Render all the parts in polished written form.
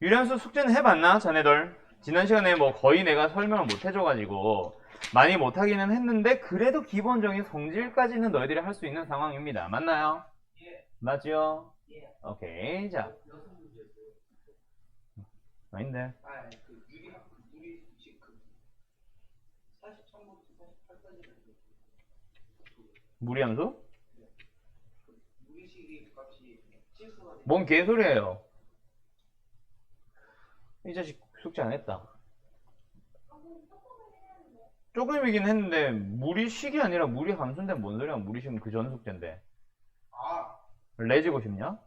유리함수 숙제는 해봤나? 자네들? 지난 시간에 뭐 거의 내가 설명을 못 해줘가지고 많이 못하기는 했는데 그래도 기본적인 성질까지는 너희들이 할 수 있는 상황입니다. 맞나요? 예. 맞죠? 예. 오케이. 자, 여섯 문제였어요. 아닌데. 아, 그 유리 식 그 43번부터 48까지 무리함수? 유리식의 값이 실수가 돼. 뭔 개소리예요? 이 자식 숙제 안 했다. 조금이긴 했는데 무리식이 아니라 무리함수인데 뭔 소리야? 무리식은 그 전 숙제인데. 아, 레지고 싶냐?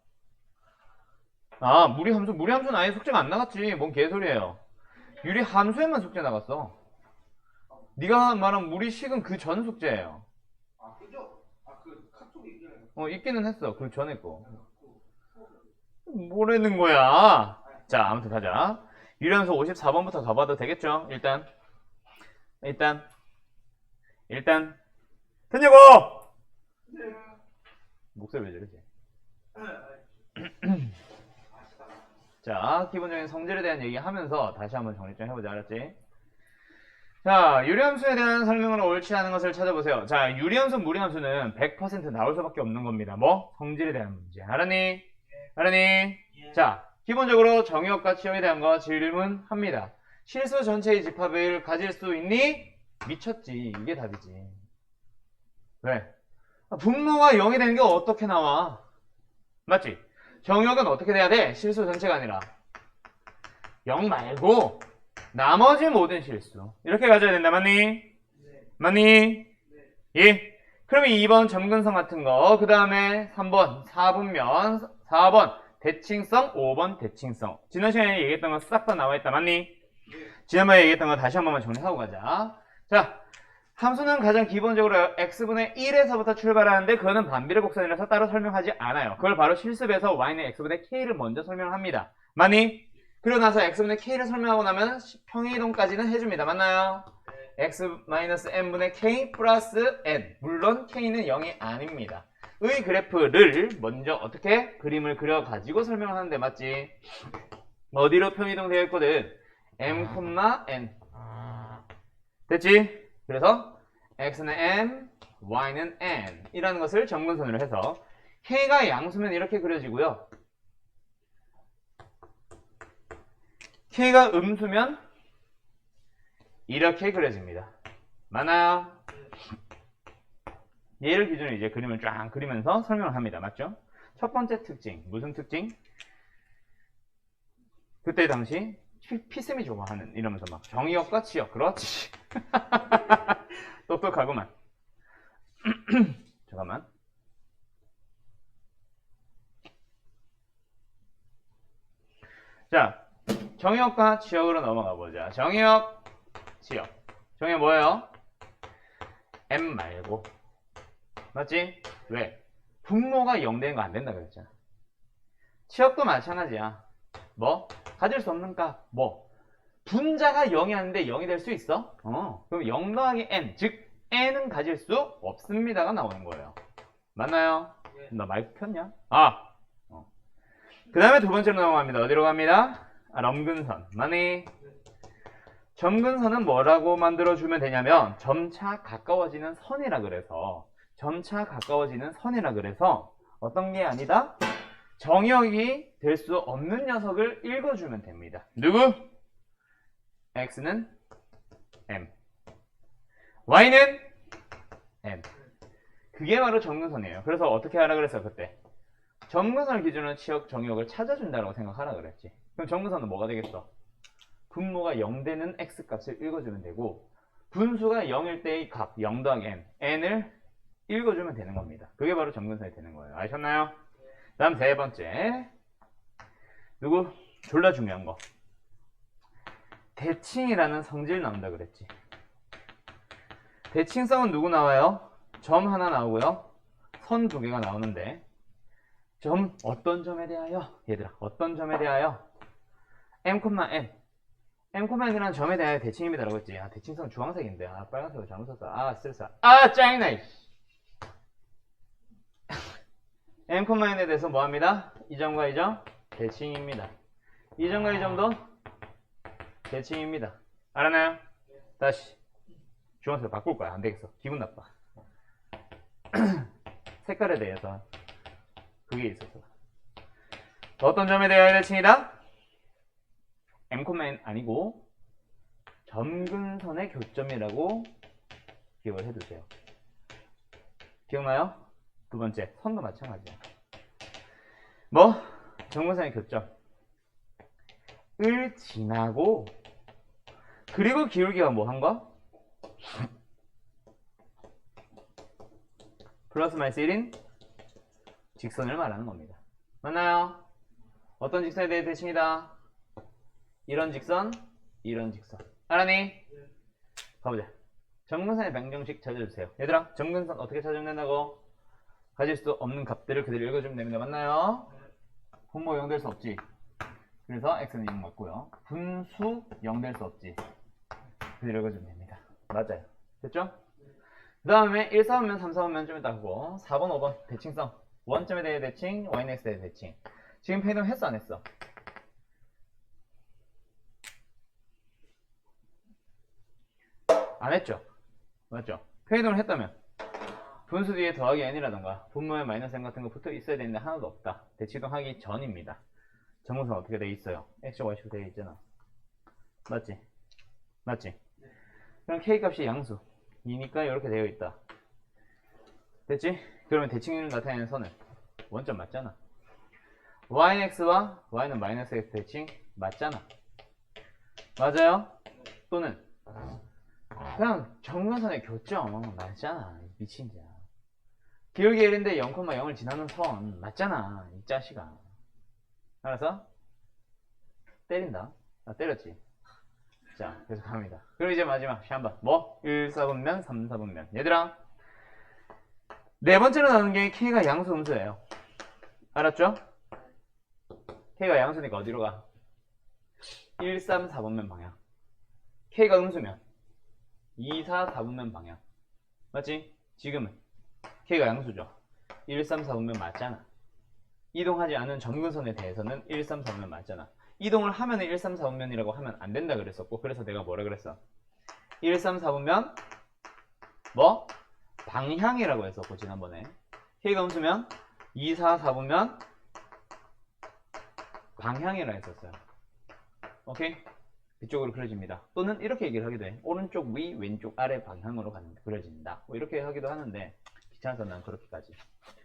아, 무리함수는 아예 숙제가 안 나갔지. 뭔 개소리예요. 유리함수에만 숙제 나갔어. 네가 말한 무리식은 그 전 숙제예요. 아, 그죠? 아, 그 카톡에 있잖아요. 있기는 했어. 그 전에 거. 뭐라는 거야? 자, 아무튼 가자. 유리함수 54번부터 가봐도 되겠죠? 일단 됐냐고! 목소리 왜 저러지? 자, 기본적인 성질에 대한 얘기하면서 다시 한번 정리 좀 해보자. 알았지? 자, 유리함수에 대한 설명으로 옳지 않은 것을 찾아보세요. 자, 유리함수, 무리함수는 100% 나올 수밖에 없는 겁니다. 뭐? 성질에 대한 문제. 알았니? 자, 기본적으로 정의역과 치역에 대한 거 질문합니다. 실수 전체의 집합을 가질 수 있니? 미쳤지. 이게 답이지. 왜? 분모가 0이 되는 게 어떻게 나와? 맞지? 정의역은 어떻게 돼야 돼? 실수 전체가 아니라 0 말고 나머지 모든 실수 이렇게 가져야 된다. 맞니? 맞니? 예. 그러면 2번 점근성 같은 거, 그 다음에 3번 4분면, 4번 대칭성, 5번 대칭성. 지난 시간에 얘기했던 거 싹 다 나와 있다. 맞니? 지난번에 얘기했던 거 다시 한 번만 정리하고 가자. 자, 함수는 가장 기본적으로 x분의 1에서부터 출발하는데 그거는 반비례 곡선이라서 따로 설명하지 않아요. 그걸 바로 실습에서 y는 x분의 k를 먼저 설명합니다. 맞니? 그러고 나서 x분의 k를 설명하고 나면 평행이동까지는 해줍니다. 맞나요? x-n분의 k 플러스 n. 물론 k는 0이 아닙니다. 의 그래프를 먼저 어떻게 그림을 그려가지고 설명을 하는데 맞지? 어디로 평행이동 되어 있거든? m, n. 됐지? 그래서 x는 m, y는 n 이라는 것을 점근선으로 해서 k가 양수면 이렇게 그려지고요. k가 음수면 이렇게 그려집니다. 맞나요? 얘를 기준으로 이제 그림을 쫙 그리면서 설명을 합니다. 맞죠? 첫 번째 특징, 무슨 특징? 그때 당시 피쌤이 좋아하는 이러면서 막 정의역과 치역. 그렇지. 똑똑하구만. 잠깐만. 자, 정의역과 치역으로 넘어가 보자. 정의역, 치역. 정의역 뭐예요? m 말고. 맞지? 왜? 분모가 0 되는 거 안 된다 그랬잖아. 치역도 마찬가지야. 뭐? 가질 수 없는 값. 뭐? 분자가 0이 아닌데 0이 될 수 있어? 그럼 0 더하기 n, 즉 n은 가질 수 없습니다가 나오는 거예요. 맞나요? 나 마이크 켰냐? 그 다음에 두 번째로 넘어갑니다. 어디로 갑니다? 점근선. 맞니? 점근선은 뭐라고 만들어주면 되냐면 점차 가까워지는 선이라 그래서 어떤 게 아니다? 정역이 될 수 없는 녀석을 읽어주면 됩니다. 누구? x는 m, y는 n. 그게 바로 점근선이에요. 그래서 어떻게 하라 그랬어 그때? 점근선을 기준으로 치역, 정역을 찾아준다고 생각하라 그랬지. 그럼 점근선은 뭐가 되겠어? 분모가 0 되는 x값을 읽어주면 되고 분수가 0일 때의 값, 0 더하기 n, n을 읽어주면 되는 겁니다. 그게 바로 점근선이 되는 거예요. 아셨나요? 다음 세 번째. 누구? 졸라 중요한 거. 대칭이라는 성질 나온다 그랬지. 대칭성은 누구 나와요? 점 하나 나오고요. 선 두 개가 나오는데 어떤 점에 대하여? 얘들아, 어떤 점에 대하여? m, n. m,n이라는 점에 대하여 대칭입니다 라고 했지. 대칭성 주황색인데. 빨간색으로 잘못 썼어. 스트레스. 짱이나. m, n에 대해서 뭐합니다? 이 점과 이 점? 대칭입니다. 이 점과 이 점도 대칭입니다. 알았나요? 다시 주황색으로 바꿀 거야. 안 되겠어. 기분 나빠. 색깔에 대해서 그게 있어서. 어떤 점에 대하여 대칭이다? M, N 아니고 점근선의 교점이라고 기억을 해두세요. 기억나요? 두 번째, 선도 마찬가지야. 뭐? 점근선의 교점을 지나고 그리고 기울기가 뭐 한 거? 플러스 마이너스 1인 직선을 말하는 겁니다. 맞나요? 어떤 직선에 대해 대칭이다? 이런 직선, 이런 직선. 알았니? 가보자. 점근선의 방정식 찾아주세요. 얘들아, 점근선 어떻게 찾으면 된다고? 가질 수 없는 값들을 그대로 읽어주면 됩니다. 맞나요? 분모 0 될 수 없지. 그래서 x는 0 맞고요. 분수 0 될 수 없지. 그대로 읽어주면 됩니다. 맞아요. 됐죠? 그 다음에 1, 4번면 3, 4번면 좀 이따 하고 4번, 5번 대칭성. 원점에 대해 대칭, y는 x에 대해 대칭. 지금 페이동 했어 안 했어? 안 했죠? 맞죠? 페이동을 했다면 분수 뒤에 더하기 n이라던가 분모에 마이너스 n 같은 거 붙어 있어야 되는데 하나도 없다. 대칭동 하기 전입니다. 정근선 어떻게 돼 있어요? x축, y축 되어 있잖아. 맞지? 맞지? 그럼 k 값이 양수 2니까 이렇게 되어 있다. 됐지? 그러면 대칭을 나타내는 선은 원점 맞잖아. y는 x와 y는 마이너스 x 대칭 맞잖아. 맞아요? 또는 그냥 정근선의 교점 맞잖아. 미친자. 기울기 1인데 0,0을 지나는 선 맞잖아. 이 자식아. 알았어? 때린다. 나 때렸지. 자, 계속 갑니다. 그리고 이제 마지막 샷번. 뭐? 1, 4분면, 3, 4분면. 얘들아, 네 번째로 나오는 게 K가 양수 음수예요. 알았죠? K가 양수니까 어디로 가? 1, 3, 4분면 방향. K가 음수면 2, 4, 4분면 방향. 맞지? 지금은 K가 양수죠. 1, 3, 4분면 맞잖아. 이동하지 않은 점근선에 대해서는 1, 3, 4분면 맞잖아. 이동을 하면 1, 3, 4분면이라고 하면 안 된다 그랬었고, 그래서 내가 뭐라 그랬어? 1, 3, 4분면 뭐? 방향이라고 했었고, 지난번에. K가 음수면 2, 4, 4분면 방향이라 했었어요. 오케이? 이쪽으로 그려집니다. 또는 이렇게 얘기를 하기도 해. 오른쪽 위, 왼쪽 아래 방향으로 그려진다. 뭐 이렇게 하기도 하는데 귀찮아서 난 그렇게까지.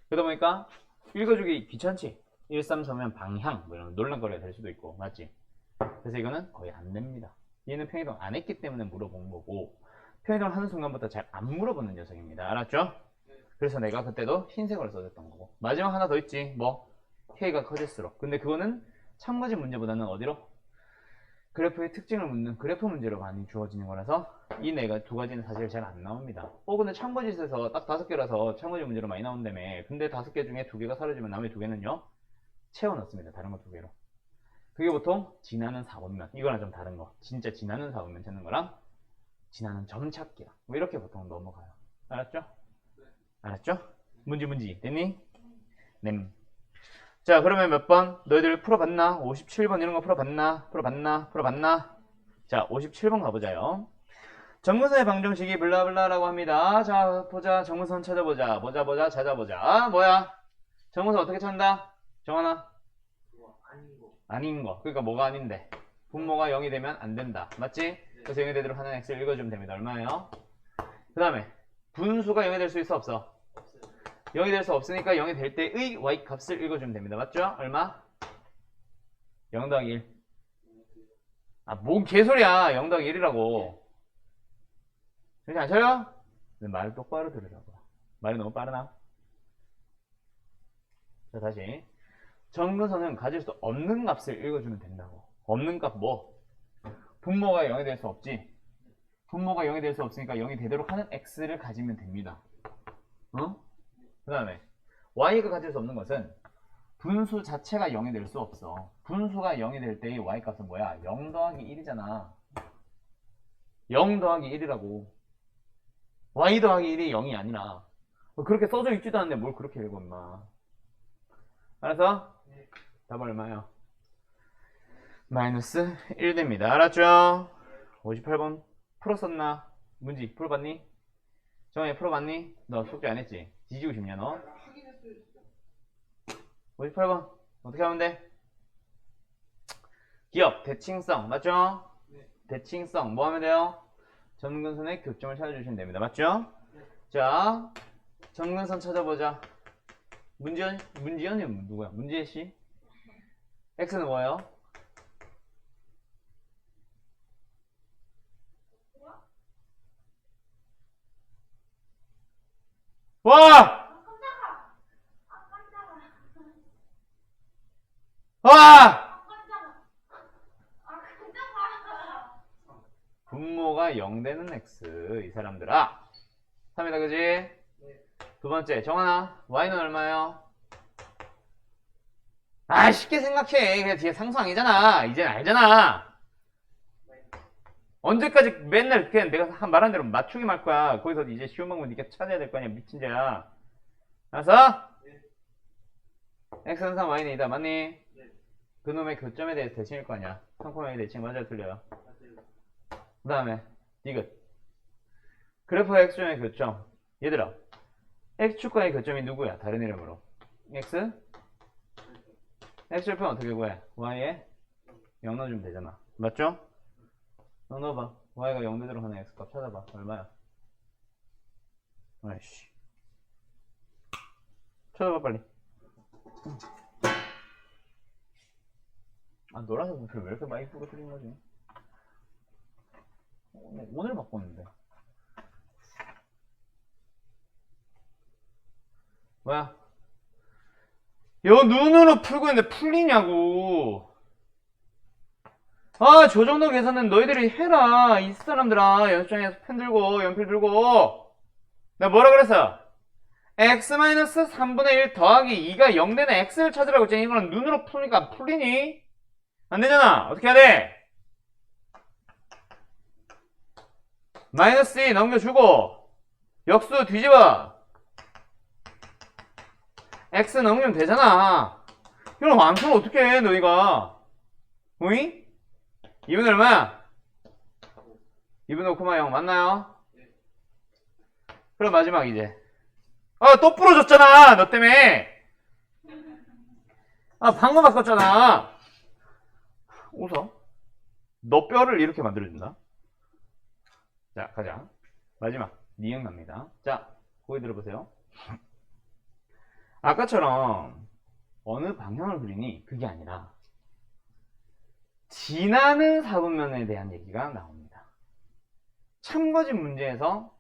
그러다 보니까 읽어주기 귀찮지? 1, 3, 4면 방향 뭐 이런 논란거리가 될 수도 있고 맞지? 그래서 이거는 거의 안 됩니다. 얘는 평이동 안 했기 때문에 물어본 거고 평이동을 하는 순간부터 잘 안 물어보는 녀석입니다. 알았죠? 그래서 내가 그때도 흰색으로 써줬던 거고 마지막 하나 더 있지. 뭐? K가 커질수록. 근데 그거는 참고지 문제보다는 어디로? 그래프의 특징을 묻는 그래프 문제로 많이 주어지는 거라서 이 네 두 가지는 사실 잘 안 나옵니다. 근데 참고지에서 딱 5개라서 참고지 문제로 많이 나온다며. 근데 5개 중에 2개가 사라지면 나머지 2개는요 채워 넣습니다. 다른 거 2개로. 그게 보통 지나는 4분면. 이거랑 좀 다른 거. 진짜 지나는 4분면 찾는 거랑 지나는 점 찾기랑 뭐 이렇게 보통 넘어가요. 알았죠? 알았죠? 문지 됐니? 네. 자, 그러면 몇 번? 너희들 풀어봤나? 57번 이런 거 풀어봤나? 자, 57번 가보자요. 정근선의 방정식이 블라블라라고 합니다. 자, 보자. 정근선 찾아보자. 찾아보자. 뭐야? 정근선 어떻게 찾는다? 정하나? 아닌 거. 그러니까 뭐가 아닌데? 분모가 0이 되면 안 된다. 맞지? 그래서 0이 되도록 하는 x를 읽어주면 됩니다. 얼마예요? 그 다음에 분수가 0이 될 수 있어 없어? 0이 될 수 없으니까 0이 될 때의 y 값을 읽어주면 됩니다. 맞죠? 얼마? 0 더하기 1. 아, 뭔 개소리야. 0 더하기 1이라고. 정신 안 차려? 말 똑바로 들으라고. 말이 너무 빠르나? 자, 다시. 정근선은 가질 수 없는 값을 읽어주면 된다고. 없는 값 뭐? 분모가 0이 될 수 없지. 분모가 0이 될 수 없으니까 0이 되도록 하는 x를 가지면 됩니다. 그 다음에 y가 가질 수 없는 것은 분수 자체가 0이 될 수 없어. 분수가 0이 될 때의 y 값은 뭐야? 0 더하기 1이잖아. 0 더하기 1이라고. y 더하기 1이 0이 아니라. 그렇게 써져 있지도 않는데 뭘 그렇게 읽어 임마. 알았어? 답은 얼마야? 마이너스 1 됩니다. 알았죠? 58번 풀었었나? 문지 풀어봤니? 정혜 풀어봤니? 너 숙제 안 했지? 뒤지고 싶냐 너? 확인했어요 진짜. 58번 어떻게 하면 돼? 기억 대칭성 맞죠? 네. 대칭성 뭐 하면 돼요? 점근선의 교점을 찾아주시면 됩니다. 맞죠? 네. 자 점근선 찾아보자. 문지연이 누구야? 문지혜씨? x는 뭐예요? 와! 와! 분모가 0 되는 x 이 사람들아 3이다 그지? 네. 두 번째 정하나 y는 얼마예요? 아 쉽게 생각해 그냥 뒤에 상수 아니잖아 이젠 알잖아 언제까지 맨날 그냥 내가 말한 대로 맞추기 말 거야 거기서 이제 쉬운 방법 니가 찾아야 될 거 아니야 미친 자야 알았어? 네. x는 3 y는 2다 맞니? 네. 그놈의 교점에 대해서 대칭일 거 아니야 3,2 대칭 맞아요 틀려요? 맞아요. 그 다음에 디귿 그래프와 x점의 교점 얘들아 x축과의 교점이 누구야? 다른 이름으로 x? x절편 어떻게 구해? y에 0 넣어주면 되잖아 맞죠? 0 넣어봐 y가 0 되도록 하는 x값 찾아봐 얼마야? 아이씨 찾아봐 빨리 아 노란색 분필 왜 이렇게 많이 부러뜨린 거지? 오늘 바꿨는데 뭐야? 요 눈으로 풀고 있는데 풀리냐고 아 저 정도 계산은 너희들이 해라 이 사람들아 연습장에서 펜 들고 연필 들고 내가 뭐라 그랬어? x-3분의 1 더하기 2가 0 되는 x를 찾으라고 했잖아 이거는 눈으로 푸니까 풀리니? 안 되잖아 어떻게 해야 돼? 마이너스 2 넘겨주고 역수 뒤집어 x 넘기면 되잖아 이걸 완수를 어떻게 해 너희가 오잉? 2분의 얼마야? 2분의 5,0 맞나요? 그럼 마지막 이제 아 또 부러졌잖아 너 때문에 아 방금 바꿨잖아 웃어 너 뼈를 이렇게 만들어준다 자 가자 마지막 니은 갑니다 자 거기 들어보세요 아까처럼 어느 방향을 그리니 그게 아니라 지나는 사분면에 대한 얘기가 나옵니다 참거진 문제에서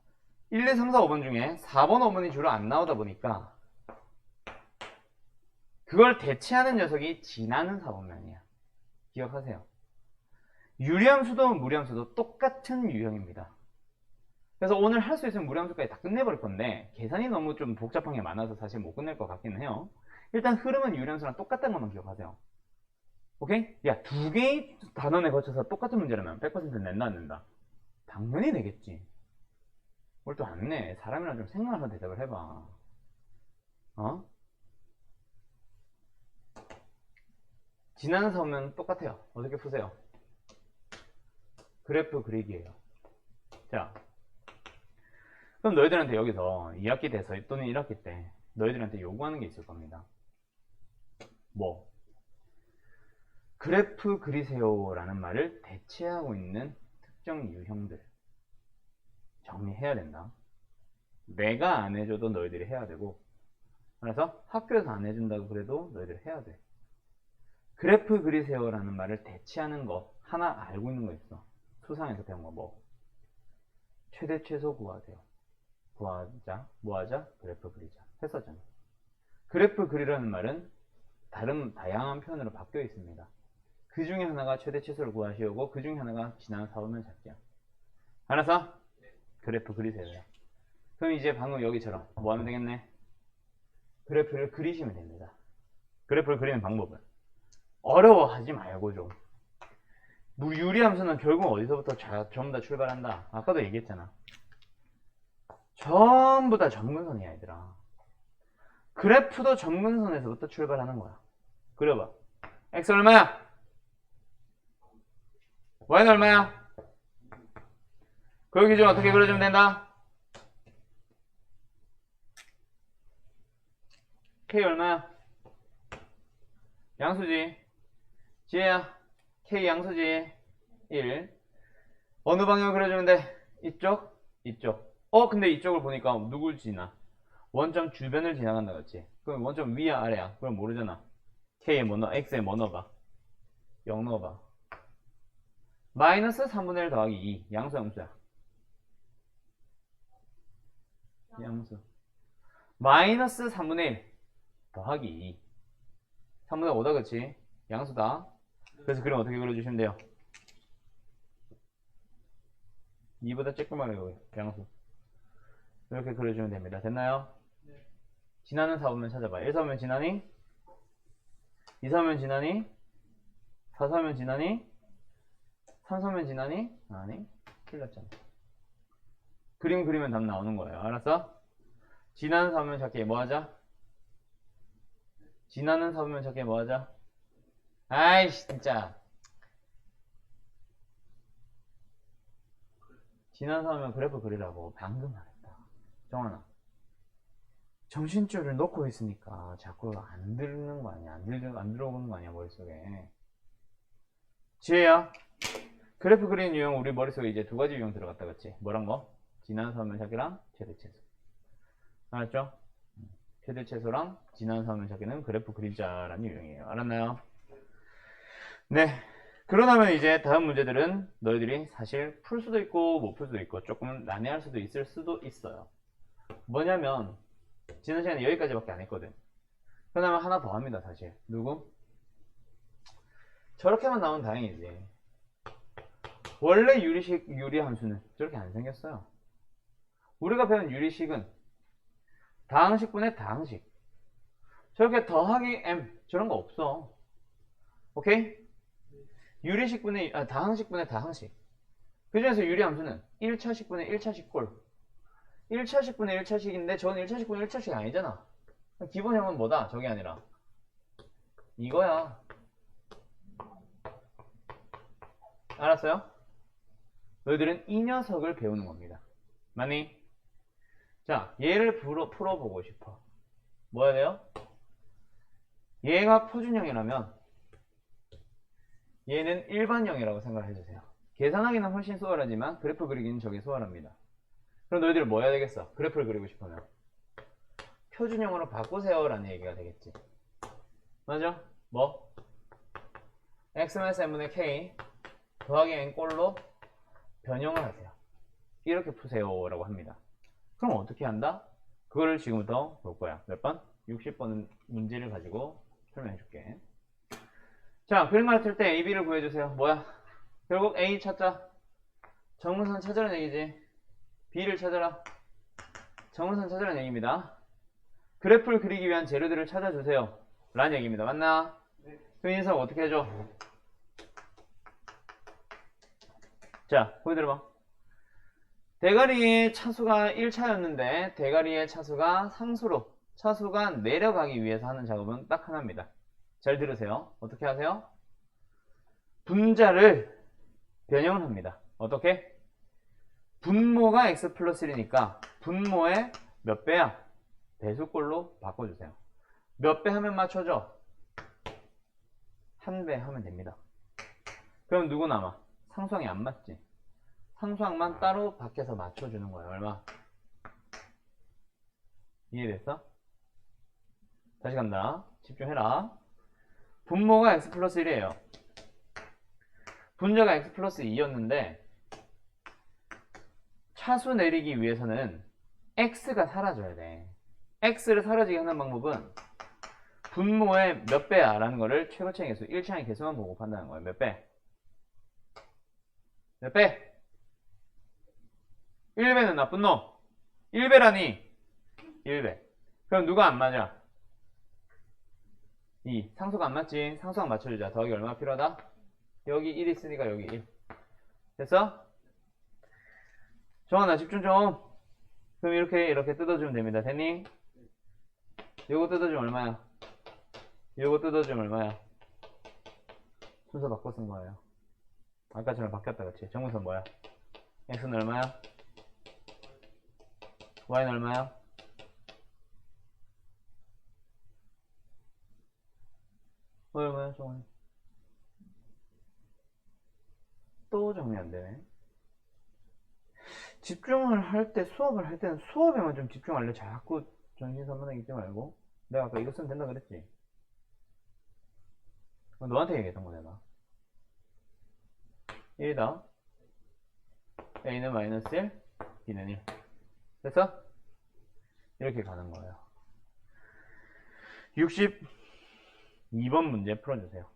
1, 2, 3, 4, 5번 중에 4번, 5번이 주로 안 나오다 보니까 그걸 대체하는 녀석이 지나는 사분면이야 기억하세요 유리함수도 무리함수도 똑같은 유형입니다 그래서 오늘 할 수 있으면 무리함수까지 다 끝내버릴 건데 계산이 너무 좀 복잡한 게 많아서 사실 못 끝낼 것 같기는 해요 일단 흐름은 유리함수랑 똑같다는 것만 기억하세요 오케이? 야, 두 개의 단원에 거쳐서 똑같은 문제라면 100% 낸다 안 낸다? 당연히 내겠지 뭘 또 안 내. 사람이랑 좀 생각을 하고 대답을 해봐 어? 지나는 사오면 똑같아요 어떻게 푸세요? 그래프 그리기예요 자 그럼 너희들한테 여기서 2학기 돼서 또는 1학기 때 너희들한테 요구하는 게 있을 겁니다 뭐? 그래프 그리세요 라는 말을 대체하고 있는 특정 유형들 정리해야 된다 내가 안 해줘도 너희들이 해야 되고 그래서 학교에서 안 해준다고 그래도 너희들이 해야 돼 그래프 그리세요 라는 말을 대체하는 거 하나 알고 있는 거 있어 수상에서 배운 거 뭐? 최대 최소 구하세요 구하자 뭐하자? 그래프 그리자 했었잖아 그래프 그리라는 말은 다양한 표현으로 바뀌어 있습니다 그 중에 하나가 최대 최소를 구하시오고 그 중에 하나가 지나는 사분면 찾기야 알았어? 그래프 그리세요 그럼 이제 방금 여기처럼 뭐 하면 되겠네? 그래프를 그리시면 됩니다 그래프를 그리는 방법은 어려워하지 말고 좀 유리함수는 결국 어디서부터 전부 다 출발한다 아까도 얘기했잖아 전부 다 점근선이야 얘들아 그래프도 점근선에서부터 출발하는 거야 그려봐 x 얼마야? y는 얼마야? 그 기준 어떻게 그려주면 된다? k 얼마야? 양수지. 지혜야, k 양수지. 1. 어느 방향을 그려주면 돼? 이쪽? 이쪽. 근데 이쪽을 보니까 누굴 지나? 원점 주변을 지나간다, 그렇지? 그럼 원점 위야, 아래야? 그럼 모르잖아. k에 뭐 넣어? x에 뭐 넣어봐? 0 넣어봐. 마이너스 3분의 1 더하기 2. 양수, 양수야? 양수. 마이너스 3분의 1 더하기 2. 3분의 5다, 그치? 양수다. 그래서 그림 어떻게 그려주시면 돼요? 2보다 쬐끄만 해요, 양수. 이렇게 그려주면 됩니다. 됐나요? 네. 지나는 4보면 찾아봐. 1, 4면 지나니? 2, 4면 지나니? 4, 4면 지나니? 3, 4면 지나니? 아니, 틀렸잖아. 그림 그리면 답 나오는 거예요. 알았어? 지나는 4보면 찾기 뭐 하자? 지나는 4보면 찾기 뭐 하자? 아이씨, 진짜. 지나는 4보면 그래프 그리라고 방금 말했다. 정환아. 정신줄을 놓고 있으니까 자꾸 안 들는 거 아니야? 안 들어오는 거 아니야, 머릿속에? 지혜야, 그래프 그리는 유형 우리 머릿속에 이제 두 가지 유형 들어갔다, 그치? 뭐랑 뭐? 지나는 4보면 찾기랑 최대최소. 알았죠? 최대최소랑 지나는 4보면 찾기는 그래프 그리자라는 유형이에요. 알았나요? 네. 그러다면 이제 다음 문제들은 너희들이 사실 풀 수도 있고 못 풀 수도 있고 조금 난해할 수도 있을 수도 있어요. 뭐냐면 지난 시간에 여기까지밖에 안 했거든. 그러면 하나 더 합니다. 사실 누구? 저렇게만 나오면 다행이지. 원래 유리함수는 저렇게 안 생겼어요. 우리가 배운 유리식은 다항식분의 다항식. 저렇게 더하기 m 저런 거 없어. 오케이? 다항식분의 다항식. 그 중에서 유리함수는 1차식분의 1차식 꼴. 1차식분의 1차식인데 저는 1차식분의 1차식이 아니잖아. 기본형은 뭐다? 저게 아니라 이거야. 알았어요? 너희들은 이 녀석을 배우는 겁니다. 맞니? 자, 얘를 풀어보고 싶어. 뭐 해야 돼요? 얘가 표준형이라면 얘는 일반형이라고 생각을 해주세요. 계산하기는 훨씬 수월하지만 그래프 그리기는 저게 수월합니다. 그럼 너희들 뭐 해야 되겠어? 그래프를 그리고 싶으면 표준형으로 바꾸세요 라는 얘기가 되겠지. 맞아? 뭐? x-n분의 k 더하기 n 꼴로 변형을 하세요. 이렇게 푸세요 라고 합니다. 그럼 어떻게 한다? 그거를 지금부터 볼 거야. 몇 번? 60번 문제를 가지고 설명해 줄게. 자, 그림 같을 때 A, B를 구해주세요. 뭐야? 결국 A 찾자. 정문선 찾으라는 얘기지. B를 찾아라. 정문선 찾으라는 얘기입니다. 그래프를 그리기 위한 재료들을 찾아주세요 라는 얘기입니다. 맞나? 네. 그 인사 어떻게 해줘? 자, 거기 들어봐. 대가리의 차수가 1차였는데 대가리의 차수가 상수로 차수가 내려가기 위해서 하는 작업은 딱 하나입니다. 잘 들으세요. 어떻게 하세요? 분자를 변형을 합니다. 어떻게? 분모가 x 플러스 1이니까 분모의 몇 배야? 배수꼴로 바꿔주세요. 몇 배 하면 맞춰줘? 한 배 하면 됩니다. 그럼 누구 남아? 상수항이 안 맞지? 상수항만 따로 밖에서 맞춰주는 거예요. 얼마? 이해됐어? 다시 간다. 집중해라. 분모가 x 플러스 1이에요. 분자가 x 플러스 2였는데 차수 내리기 위해서는 x가 사라져야 돼. x를 사라지게 하는 방법은 분모의 몇 배야 라는 거를 최고차의 개수 1차의 개수만 보고 판단하는 거예요. 몇 배? 몇 배? 1배는 나쁜 놈. 1배라니 1배. 그럼 누가 안 맞아? 2. 상수가 안 맞지? 상수항 맞춰주자. 더하기 얼마 필요하다? 여기 1 있으니까 여기 1. 됐어? 정원아 집중 좀. 그럼 이렇게 뜯어주면 됩니다. 됐니? 요거 뜯어주면 얼마야? 요거 뜯어주면 얼마야? 순서 바꿔 쓴 거예요. 아까처럼 바뀌었다, 그치? 정근선 뭐야? x는 얼마야? y는 얼마야? 얼마야, 정원? 또 정리 안 되네. 집중을 할 때, 수업을 할 때는 수업에만 좀 집중할래. 자꾸 정신산만하게 있지 말고. 내가 아까 이거 쓰면 된다 그랬지? 너한테 얘기했던 거잖아 1이다. a는 마이너스 1, b는 1. 됐어? 이렇게 가는 거예요. 62번 문제 풀어주세요.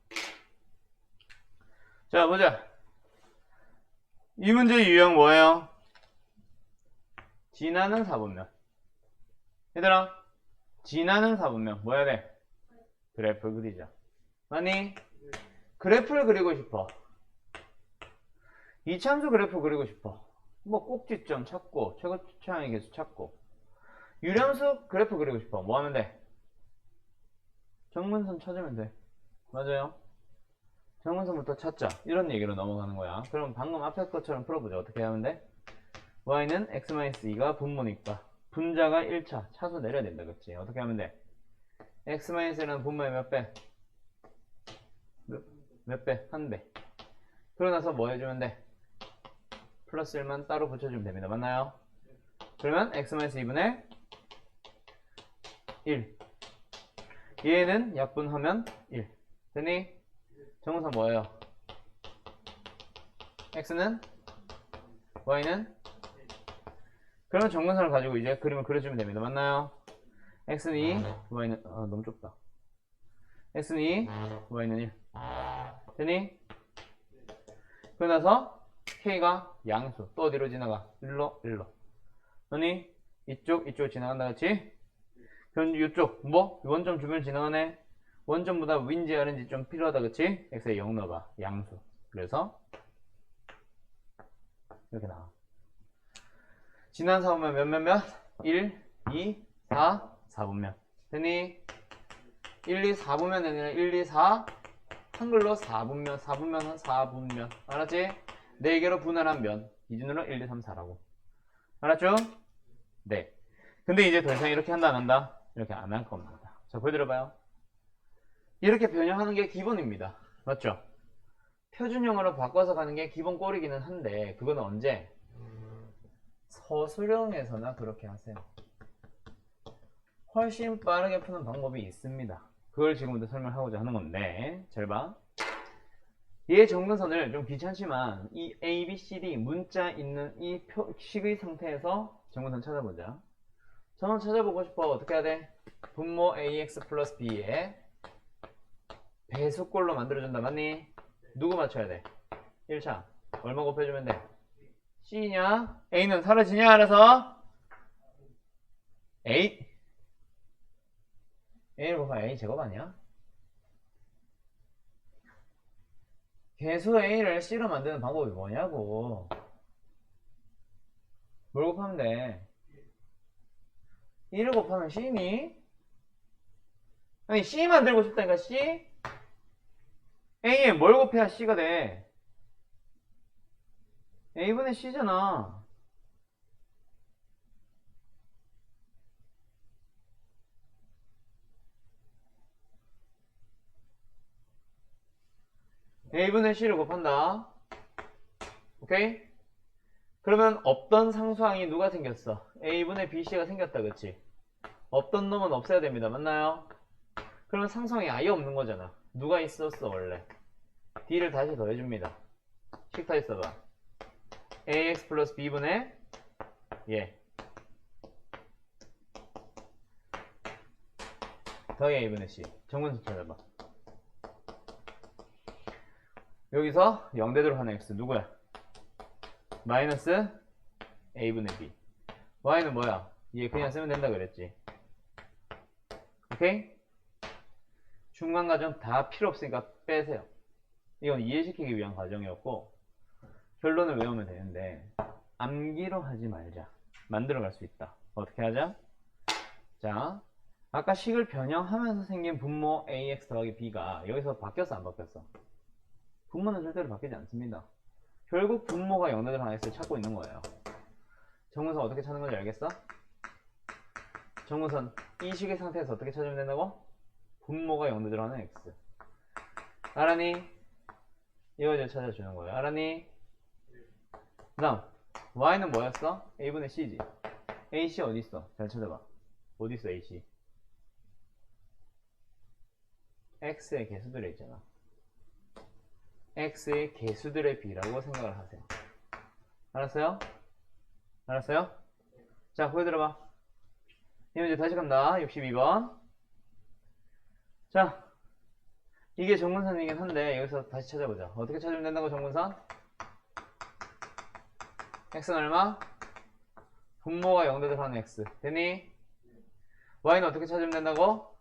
자, 보자. 이 문제 유형 뭐예요? 지나는 4분면. 얘들아, 지나는 4분면 뭐 해야 돼? 그래프 그리자. 아니, 그래프를 그리고 싶어. 이참수 그래프 그리고 싶어. 뭐 꼭지점 찾고 최고차항의 개수 찾고 유량수 그래프 그리고 싶어. 뭐 하면 돼? 정근선 찾으면 돼. 맞아요? 정근선부터 찾자. 이런 얘기로 넘어가는 거야. 그럼 방금 앞에 것처럼 풀어보자. 어떻게 하면 돼? y는 x-2가 분모니까 분자가 1차 차수 내려야 된다. 그치? 어떻게 하면 돼? x-1은 분모의 몇 배? 몇 배? 한 배. 그러고 나서 뭐 해주면 돼? 플러스 1만 따로 붙여주면 됩니다. 맞나요? 그러면 x-2분의 1. 얘는 약분하면 1. 되니? 정근선 뭐예요? x는? y는? 그러면 정근선을 가지고 이제 그림을 그려주면 됩니다. 맞나요? x는 2, y는 너무 좁다. x는 2, y는 1. 되니? 그러고 나서 k가 양수. 또 어디로 지나가? 1로. 너니? 이쪽 지나간다. 그치? 그럼 이쪽 뭐? 원점 주변 지나가네. 원점보다 윈지 RNG 좀 필요하다. 그치? x에 0 넣어봐. 양수. 그래서 이렇게 나와. 지난 4분면 몇? 1, 2, 4, 4분면. 되니? 1, 2, 4분면 되냐? 1, 2, 4 한글로 4분면, 4분면은 4분면. 알았지? 4개로 분할한 면. 기준으로 1, 2, 3, 4라고. 알았죠? 네. 근데 이제 더 이상 이렇게 한다, 안 한다? 이렇게 안 할 겁니다. 자, 보여드려봐요. 이렇게 변형하는 게 기본입니다. 맞죠? 표준형으로 바꿔서 가는 게 기본 꼴이기는 한데, 그거는 언제? 서술형에서나 그렇게 하세요. 훨씬 빠르게 푸는 방법이 있습니다. 그걸 지금부터 설명하고자 하는 건데, 잘 봐. 얘 정근선을 좀 귀찮지만 이 A, B, C, D 문자 있는 이 식의 상태에서 정근선 찾아보자. 정근 찾아보고 싶어. 어떻게 해야 돼? 분모 AX 플러스 B에 배수꼴로 만들어준다. 맞니? 누구 맞춰야 돼? 1차 얼마 곱해주면 돼? C냐? A는 사라지냐? 알아서 A A를 곱하면 A 제곱 아니야? 개수 A를 C로 만드는 방법이 뭐냐고. 뭘 곱하면 돼? 1을 곱하면 C니? 아니 C 만들고 싶다니까. C? A에 뭘 곱해야 C가 돼? A분의 C잖아. A분의 C를 곱한다. 오케이? 그러면 없던 상수항이 누가 생겼어? A분의 BC가 생겼다. 그치? 없던 놈은 없애야 됩니다. 맞나요? 그러면 상수항이 아예 없는 거잖아. 누가 있었어 원래? D를 다시 더해줍니다. 식타 있어봐. AX 플러스 B분의 예 더해 A분의 C. 정근수 찾아봐. 여기서 0대대로 하는 X 누구야? 마이너스 A분의 B. Y는 뭐야? 얘 그냥 쓰면 된다 그랬지. 오케이? 중간 과정 다 필요 없으니까 빼세요. 이건 이해시키기 위한 과정이었고 결론을 외우면 되는데 암기로 하지 말자. 만들어갈 수 있다. 어떻게 하자? 자, 아까 식을 변형하면서 생긴 분모 AX 더하기 B가 여기서 바뀌었어 안 바뀌었어? 분모는 절대로 바뀌지 않습니다. 결국 분모가 0대 들어간 x를 찾고 있는 거예요. 정문선 어떻게 찾는 건지 알겠어? 정문선 이 식의 상태에서 어떻게 찾으면 된다고? 분모가 0대 들어가는 x. 알았니? 이거 이제 찾아주는 거예요. 알았니? 그 다음 y는 뭐였어? a분의 c지. ac 어디 있어? 잘 찾아봐. 어디 있어 ac? x의 개수들에 있잖아. x의 개수들의 b라고 생각을 하세요. 알았어요? 알았어요? 자, 거기 들어봐. 이 문제 다시 간다. 62번. 자, 이게 정문선이긴 한데 여기서 다시 찾아보자. 어떻게 찾으면 된다고 정문선? x는 얼마? 분모가 0대 들어가는 x. 됐니? y는 어떻게 찾으면 된다고?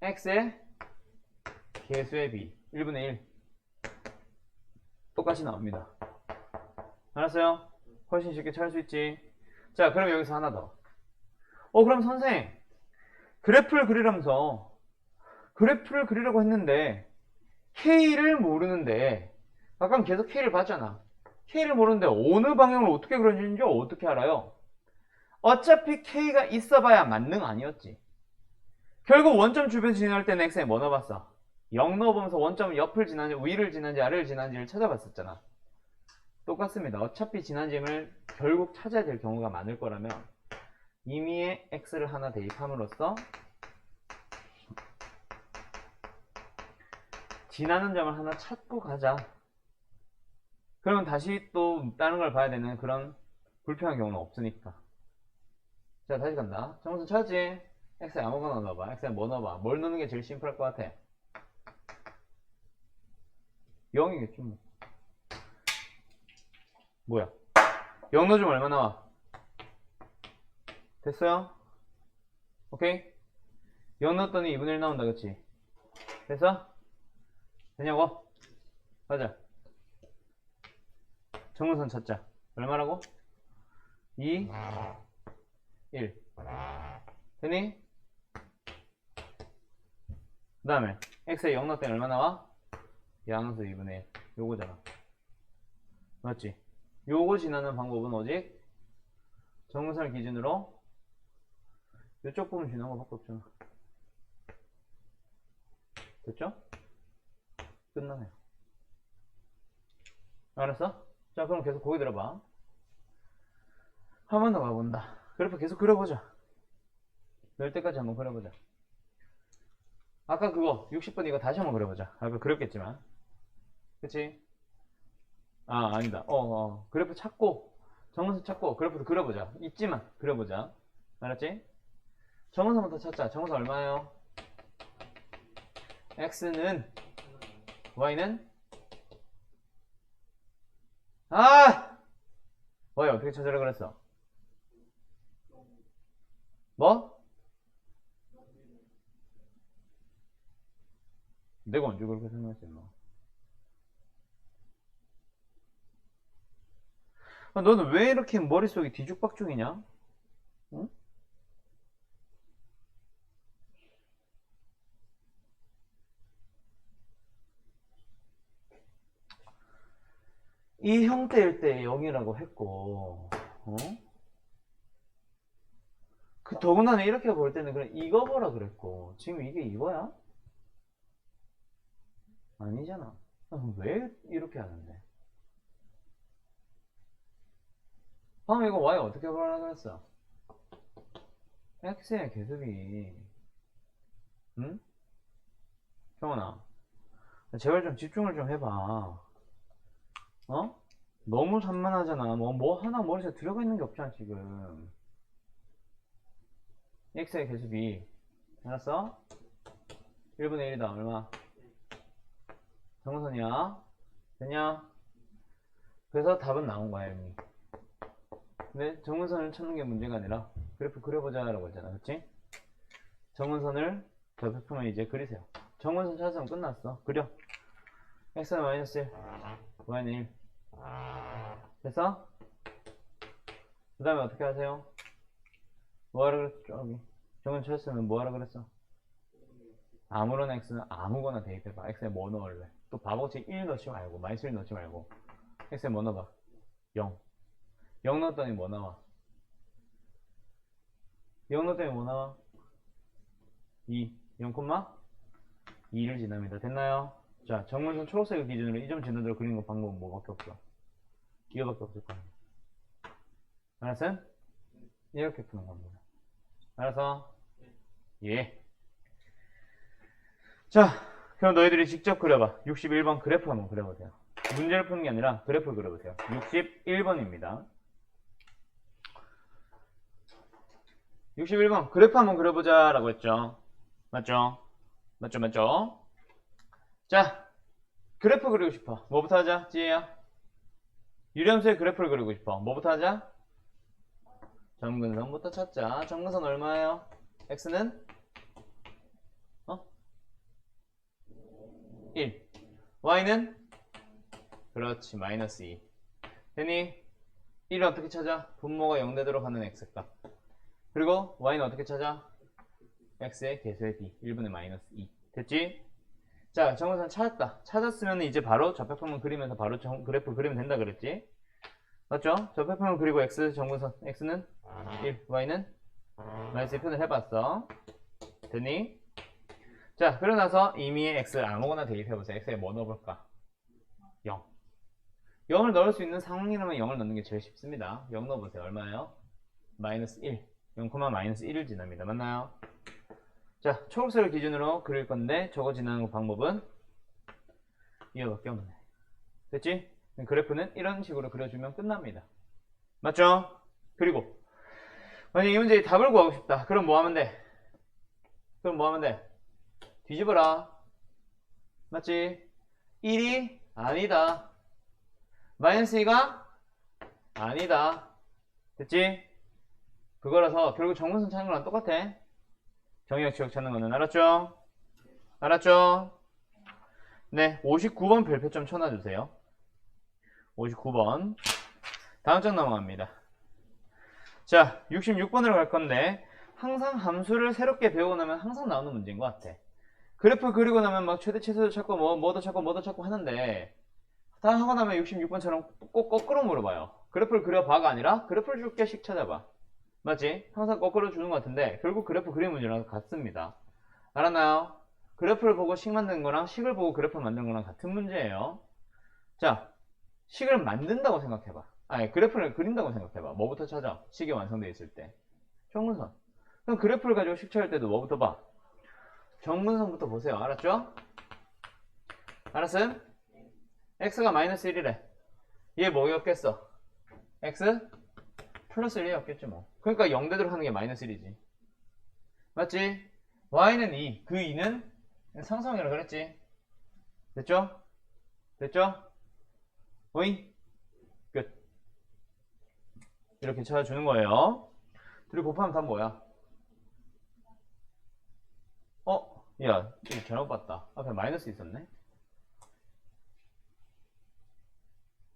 x의 개수의 b 1분의 1 똑같이 나옵니다. 알았어요? 훨씬 쉽게 찾을 수 있지. 자, 그럼 여기서 하나 더. 그럼 선생 그래프를 그리라면서 그래프를 그리라고 했는데 K를 모르는데 아까 계속 K를 봤잖아. K를 모르는데 어느 방향으로 어떻게 그려지는지 어떻게 알아요? 어차피 K가 있어봐야 만능 아니었지. 결국 원점 주변 지날 때는 X에 뭐 넣어봤어? 0 넣어보면서 원점 옆을 지난지 위를 지난지 아래를 지난지를 찾아봤었잖아. 똑같습니다. 어차피 지난짐을 결국 찾아야 될 경우가 많을 거라면 임의의 X를 하나 대입함으로써 지나는 점을 하나 찾고 가자. 그러면 다시 또 다른 걸 봐야 되는 그런 불편한 경우는 없으니까. 자, 다시 간다. 정문선 찾았지? X에 아무거나 넣어봐. X에 뭐 넣어봐? 뭘 넣는 게 제일 심플할 것 같아? 0이겠지 뭐. 뭐야? 0 넣어주면 얼마 나와? 됐어요? 오케이? 0 넣었더니 2분의 1 나온다, 그치? 됐어? 되냐고? 가자. 정문선 찾자. 얼마라고? 2, 1. 되니? 그 다음에 x에 0 넣었더니 얼마 나와? 양수 2분의 1. 요거잖아. 맞지? 요거 지나는 방법은 오직 정문선을 기준으로 이쪽 부분 지나는 거밖에 없잖아. 됐죠? 끝나네요. 알았어? 자, 그럼 계속 거기 들어봐. 한 번 더 가본다. 그래프 계속 그려보자. 열 때까지 한번 그려보자. 아까 그거 60번 이거 다시 한번 그려보자. 아까 그렸겠지만, 그치? 아, 아니다. 그래프 찾고 정문선 찾고 그래프도 그려보자. 있지만 그려보자. 알았지? 정문선부터 찾자. 정문선 얼마예요? x는 y는 y 어떻게 찾으라 그랬어? 뭐? 내가 언제 그렇게 설명했어 임마. 너는 왜 이렇게 머릿속이 뒤죽박죽이냐? 응? 이 형태일 때 0이라고 했고, 그 더군다나 이렇게 볼 때는 그냥 이거 보라 그랬고, 지금 이게 이거야? 아니잖아. 왜 이렇게 하는데? 방금 이거 y 어떻게 보라 그랬어? x의 계습이, 응? 경원아, 제발 좀 집중을 좀 해봐. 너무 산만하잖아. 뭐 하나 머릿속에 들어가 있는 게 없잖아, 지금. x의 계습이, 알았어? 1분의 1이다, 얼마? 정선이야. 됐냐? 그래서 답은 나온 거야, 이미. 근데 정문선을 찾는 게 문제가 아니라 그래프 그려보자 라고 했잖아, 그치? 정문선을 접했으면 이제 그리세요. 정문선 찾았으면 끝났어. 그려. x는 마이너스 1, y는 1. 됐어? 그 다음에 어떻게 하세요? 뭐하라 그랬어? 저기 정문선 찾았으면 뭐하라 그랬어? 아무런 x는 아무거나 대입해봐. x에 뭐 넣을래? 또 바보같이 1 넣지 말고 마이너스 1 넣지 말고 x에 뭐 넣어봐? 0. 0 넣었더니 뭐 나와? 0 넣었더니 뭐 나와? 2. 0,2를 지납니다. 됐나요? 자, 정문선 초록색을 기준으로 이 점 진도대로 그리는 거 방법은 뭐밖에 없어? 이거밖에 없을 거야. 알았어? 이렇게 푸는 겁니다. 알았어? 예. 자, 그럼 너희들이 직접 그려봐. 61번 그래프 한번 그려보세요. 문제를 푸는 게 아니라 그래프를 그려보세요. 61번입니다. 61번 그래프 한번 그려보자 라고 했죠. 맞죠? 맞죠? 자, 그래프 그리고 싶어. 뭐부터 하자? 지혜야. 유리함수의 그래프를 그리고 싶어. 뭐부터 하자? 점근선부터 찾자. 점근선 얼마예요? x는 1. y는 그렇지 마이너스 2. 되니 1을 어떻게 찾아? 분모가 0 되도록 하는 x값. 그리고 y는 어떻게 찾아? x의 개수의 b 1분의 마이너스 2. 됐지? 자, 정근선 찾았다. 찾았으면 이제 바로 좌표평면 그리면서 바로 그래프 그리면 된다 그랬지? 맞죠? 좌표평면 그리고 x 정근선 x는 1, y는 마이너스 2 표현을 해봤어. 됐니? 자, 그러고 나서 임의의 x 아무거나 대입해보세요. x에 뭐 넣어볼까? 0. 0을 넣을 수 있는 상황이라면 0을 넣는 게 제일 쉽습니다. 0 넣어보세요. 얼마예요? 마이너스 1. 0, 마이너스 1을 지납니다. 맞나요? 자, 초록색을 기준으로 그릴 건데 저거 지나는 방법은 이거밖에 없네. 됐지? 그래프는 이런 식으로 그려주면 끝납니다. 맞죠? 그리고 만약 이 문제의 답을 구하고 싶다. 그럼 뭐 하면 돼? 뒤집어라. 맞지? 1이 아니다. 마이너스 2가 아니다. 됐지? 그거라서 결국 정문선 찾는 거랑 똑같아. 정의역 지역 찾는 거는 알았죠? 네, 59번 별표점 쳐놔주세요. 59번 다음 장 넘어갑니다. 자, 66번으로 갈 건데 항상 함수를 새롭게 배우고 나면 항상 나오는 문제인 것 같아. 그래프 그리고 나면 막 최대 최소도 찾고 뭐도 찾고 하는데 다 하고 나면 66번처럼 꼭 거꾸로 물어봐요. 그래프를 그려봐가 아니라 그래프를 줄 개씩 찾아봐. 맞지? 항상 거꾸로 주는 것 같은데 결국 그래프 그리는 문제랑 같습니다. 알았나요? 그래프를 보고 식 만든 거랑 식을 보고 그래프를 만든 거랑 같은 문제예요. 자, 식을 만든다고 생각해봐. 아니, 그래프를 그린다고 생각해봐. 뭐부터 찾아? 식이 완성되어 있을 때. 정근선. 그럼 그래프를 가지고 식 찾을 때도 뭐부터 봐? 정근선부터 보세요. 알았죠? 알았음? x가 마이너스 1이래. 얘 뭐였겠어? x 플러스 1이었겠지 뭐. 그러니까 0대대로 하는 게 마이너스 1이지. 맞지? y는 2. 그 2는 상성이라고 그랬지. 됐죠? 오잉? 끝. 이렇게 찾아주는 거예요. 둘이 곱하면 답 뭐야? 야, 이거 잘못 봤다. 앞에 마이너스 있었네?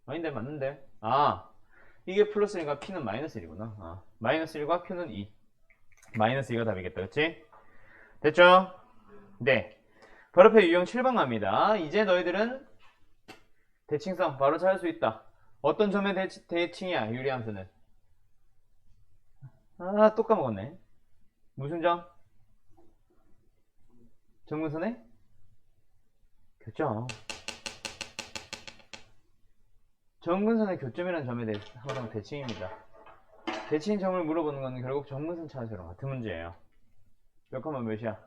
아닌데, 맞는데? 이게 플러스 1과 p는 마이너스 1이구나. 마이너스 1과 q는 2. 마이너스 2가 답이겠다, 그치? 됐죠? 네. 별표의 유형 7번 갑니다. 이제 너희들은 대칭성 바로 찾을 수 있다. 어떤 점의 대칭이야, 유리함수는? 또 까먹었네. 무슨 점? 정근선의 교점. 정근선의 교점이라는 점에 대해 항상 대칭입니다. 대칭 점을 물어보는 건 결국 정근선 찾으랑 같은 문제예요. 몇 컴마 몇이야?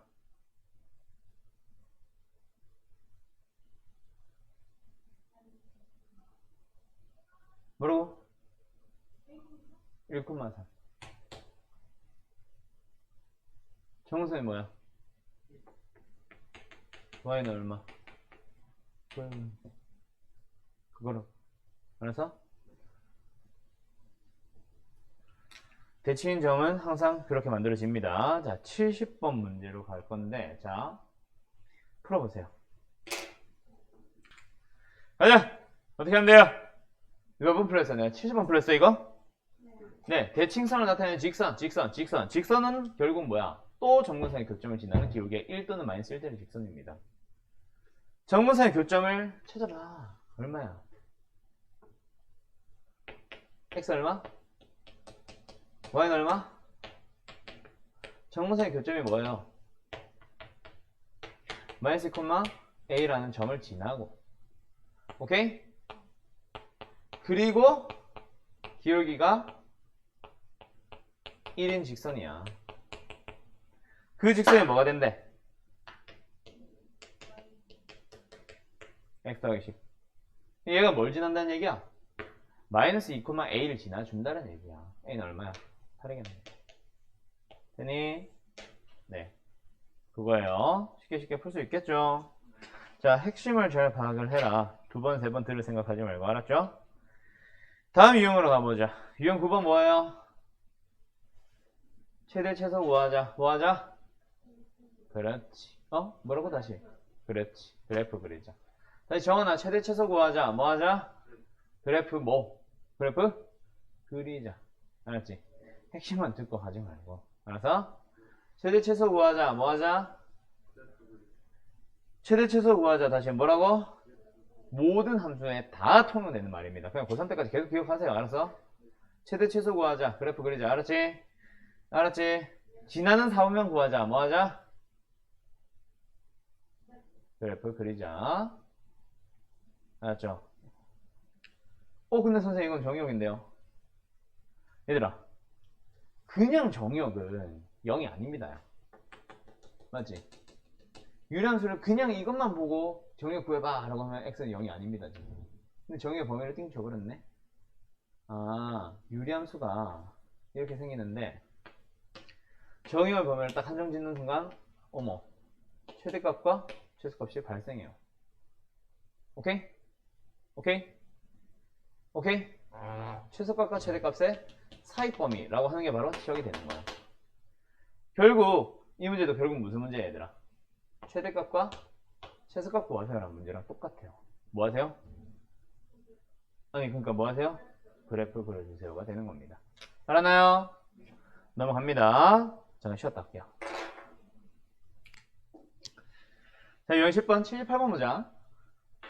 뭐라고? 1,3. 정근선이 뭐야? y는 얼마? 그거로. 알았어? 대칭인 점은 항상 그렇게 만들어집니다. 자, 70번 문제로 갈 건데, 자, 풀어보세요. 가자! 어떻게 하면 돼요? 몇 번 풀었어? 내가 70번 풀었어, 이거? 네, 대칭선을 나타내는 직선은 결국 뭐야? 또 정근선의 교점을 지나는 기울기의 1 또는 마이너스 1대의 직선입니다. 정문선의 교점을 찾아봐. 얼마야? x 얼마? y는 얼마? 정문선의 교점이 뭐예요? 마이너스 2,a라는 점을 지나고, 오케이? 그리고 기울기가 1인 직선이야. 그 직선이 뭐가 된대? x 더하기 10. 얘가 뭘 지난다는 얘기야? 마이너스 2,a를 지나준다는 얘기야. a는 얼마야? 8이겠네. 되니? 네. 그거예요. 쉽게 풀 수 있겠죠? 자, 핵심을 잘 파악을 해라. 두 번, 세 번 들을 생각하지 말고, 알았죠? 다음 유형으로 가보자. 유형 9번 뭐예요? 최대 최소 구하자. 뭐하자? 그렇지. 뭐라고 다시? 그렇지. 그래프 그리자. 다시 정원아, 최대 최소 구하자. 뭐하자? 그래프 뭐? 그래프? 그리자. 알았지? 핵심만 듣고 가지 말고. 알았어? 최대 최소 구하자. 뭐하자? 최대 최소 구하자. 다시 뭐라고? 모든 함수에 다 통용되는 말입니다. 그냥 고3 때까지 계속 기억하세요. 알았어? 최대 최소 구하자. 그래프 그리자. 알았지? 알았지? 지나는 사후면 구하자. 뭐하자? 그래프 그리자. 알았죠? 근데 선생님 이건 정의역인데요. 얘들아, 그냥 정의역은 0이 아닙니다. 맞지? 유리함수를 그냥 이것만 보고 정의역 구해봐 라고 하면 x는 0이 아닙니다. 지금. 근데 정의역 범위를 띵 줘버렸네. 유리함수가 이렇게 생기는데 정의역 범위를 딱 한정 짓는 순간 어머, 최대값과 최소값이 발생해요. 오케이? 오케이? 오케이? 최소값과 최대값의 사이범위라고 하는 게 바로 지역이 되는 거야. 결국 이 문제도 결국 무슨 문제야 얘들아? 최대값과 최소값 구하세요라는 문제랑 똑같아요. 뭐 하세요? 그러니까 뭐 하세요? 그래프 그려주세요가 되는 겁니다. 알았나요? 넘어갑니다. 저는 쉬었다 할게요. 자, 유형 10번 78번 보자.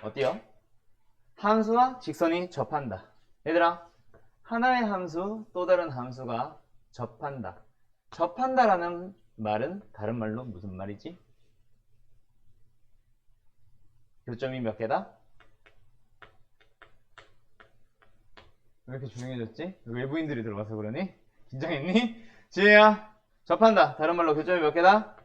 어때요? 함수와 직선이 접한다. 얘들아, 하나의 함수 또 다른 함수가 접한다. 접한다라는 말은 다른 말로 무슨 말이지? 교점이 몇 개다? 왜 이렇게 조용해졌지? 외부인들이 들어가서 그러니? 긴장했니? 지혜야, 접한다. 다른 말로 교점이 몇 개다?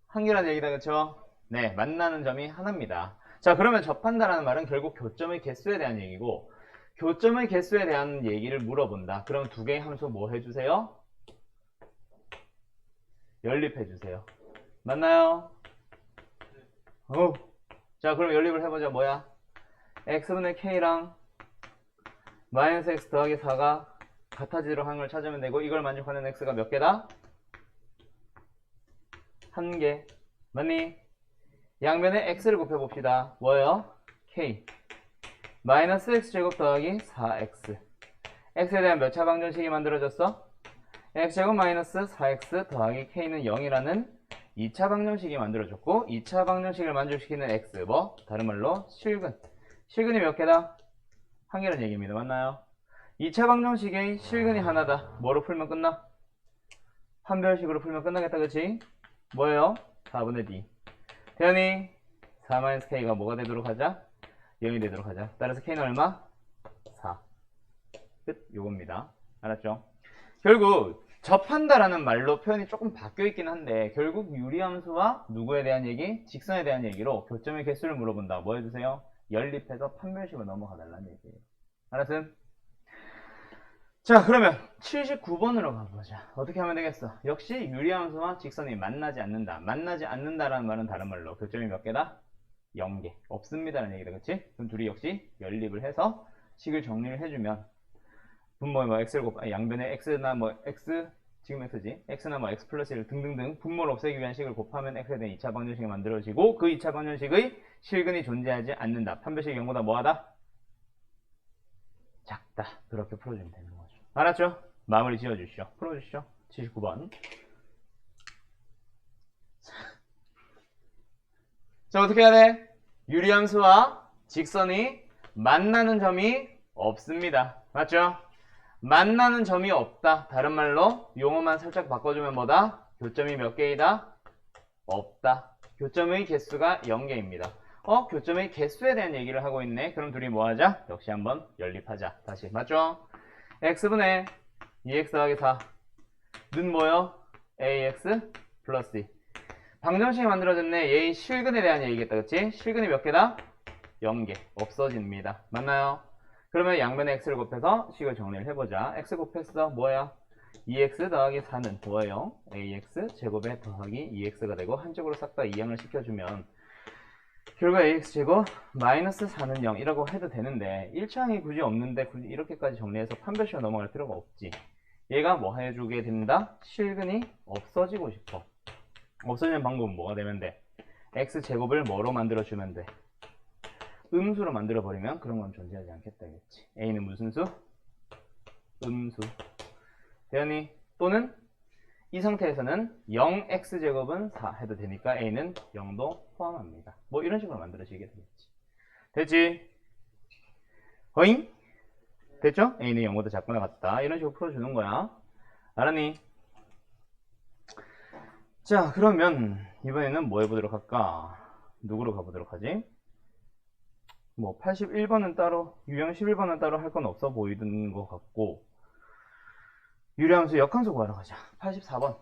한 개란 얘기다, 그쵸? 네, 만나는 점이 하나입니다. 자, 그러면 접한다라는 말은 결국 교점의 개수에 대한 얘기고, 교점의 개수에 대한 얘기를 물어본다. 그럼 두 개의 함수 뭐 해주세요? 연립해주세요. 맞나요? 자, 그럼 연립을 해보자. 뭐야? x분의 k랑 마이너스 x 더하기 4가 같아지도록 하는 걸 찾으면 되고, 이걸 만족하는 x가 몇 개다? 한 개. 맞니? 양면에 x를 곱해봅시다. 뭐예요? k. 마이너스 x제곱 더하기 4x. x에 대한 몇 차 방정식이 만들어졌어? x제곱 마이너스 4x 더하기 k는 0이라는 2차 방정식이 만들어졌고, 2차 방정식을 만족시키는 x, 뭐? 다른 말로 실근. 실근이 몇 개다? 한 개라는 얘기입니다. 맞나요? 2차 방정식의 실근이 하나다. 뭐로 풀면 끝나? 판별식으로 풀면 끝나겠다, 그치? 뭐예요? 4분의 d. 대현이 4-k가 뭐가 되도록 하자? 0이 되도록 하자. 따라서 k는 얼마? 4. 끝. 요겁니다. 알았죠? 결국 접한다라는 말로 표현이 조금 바뀌어 있긴 한데, 결국 유리함수와 누구에 대한 얘기? 직선에 대한 얘기로 교점의 개수를 물어본다. 뭐 해주세요? 연립해서 판별식으로 넘어가 달라는 얘기예요. 알았음? 자, 그러면 79번으로 가보자. 어떻게 하면 되겠어? 역시 유리함수와 직선이 만나지 않는다. 만나지 않는다라는 말은 다른 말로 교점이 몇 개다? 0개. 없습니다라는 얘기다. 그치? 그럼 둘이 역시 연립을 해서 식을 정리를 해주면 분모에 뭐 x를 양변에 x나 뭐 x, 지금 x지? x나 뭐 x 플러스 1 등등등 분모를 없애기 위한 식을 곱하면 x에 대한 2차 방정식이 만들어지고, 그 2차 방정식의 실근이 존재하지 않는다. 판별식이 0보다 뭐하다? 작다. 그렇게 풀어주면 되는 거죠. 알았죠? 마무리 지어주시죠. 풀어주시죠. 79번. 자, 어떻게 해야 돼? 유리함수와 직선이 만나는 점이 없습니다. 맞죠? 만나는 점이 없다. 다른 말로 용어만 살짝 바꿔주면 뭐다? 교점이 몇 개이다? 없다. 교점의 개수가 0개입니다. 교점의 개수에 대한 얘기를 하고 있네. 그럼 둘이 뭐 하자? 역시 한번 연립하자. 다시. 맞죠? x분의 2x 더하기 4는 뭐요? ax 플러스 2. 방정식이 만들어졌네. 얘의 실근에 대한 얘기겠다. 그치? 실근이 몇 개다? 0개. 없어집니다. 맞나요? 그러면 양변에 x를 곱해서 식을 정리를 해보자. x 곱했어. 뭐야? 2x 더하기 4는 뭐예요? ax 제곱에 더하기 2x가 되고 한쪽으로 싹 다 이항을 시켜주면 결과 ax 제곱 마이너스 4는 0이라고 해도 되는데 1차항이 굳이 없는데 굳이 이렇게까지 정리해서 판별식으로 넘어갈 필요가 없지. 얘가 뭐 해주게 된다? 실근이 없어지고 싶어. 없어지는 방법은 뭐가 되면 돼? x 제곱을 뭐로 만들어주면 돼? 음수로 만들어버리면 그런 건 존재하지 않겠다겠지. a는 무슨 수? 음수. 대연이 또는 이 상태에서는 0x제곱은 4 해도 되니까 a는 0도 포함합니다. 뭐 이런 식으로 만들어지게 되겠지. 됐지? 허잉? 됐죠? a는 0보다 작거나 같다. 이런 식으로 풀어주는 거야. 알았니? 자, 그러면 이번에는 뭐 해보도록 할까? 누구로 가보도록 하지? 뭐 81번은 따로, 유형 11번은 따로 할 건 없어 보이는 것 같고 유리함수 역함수 구하러 가자. 84번.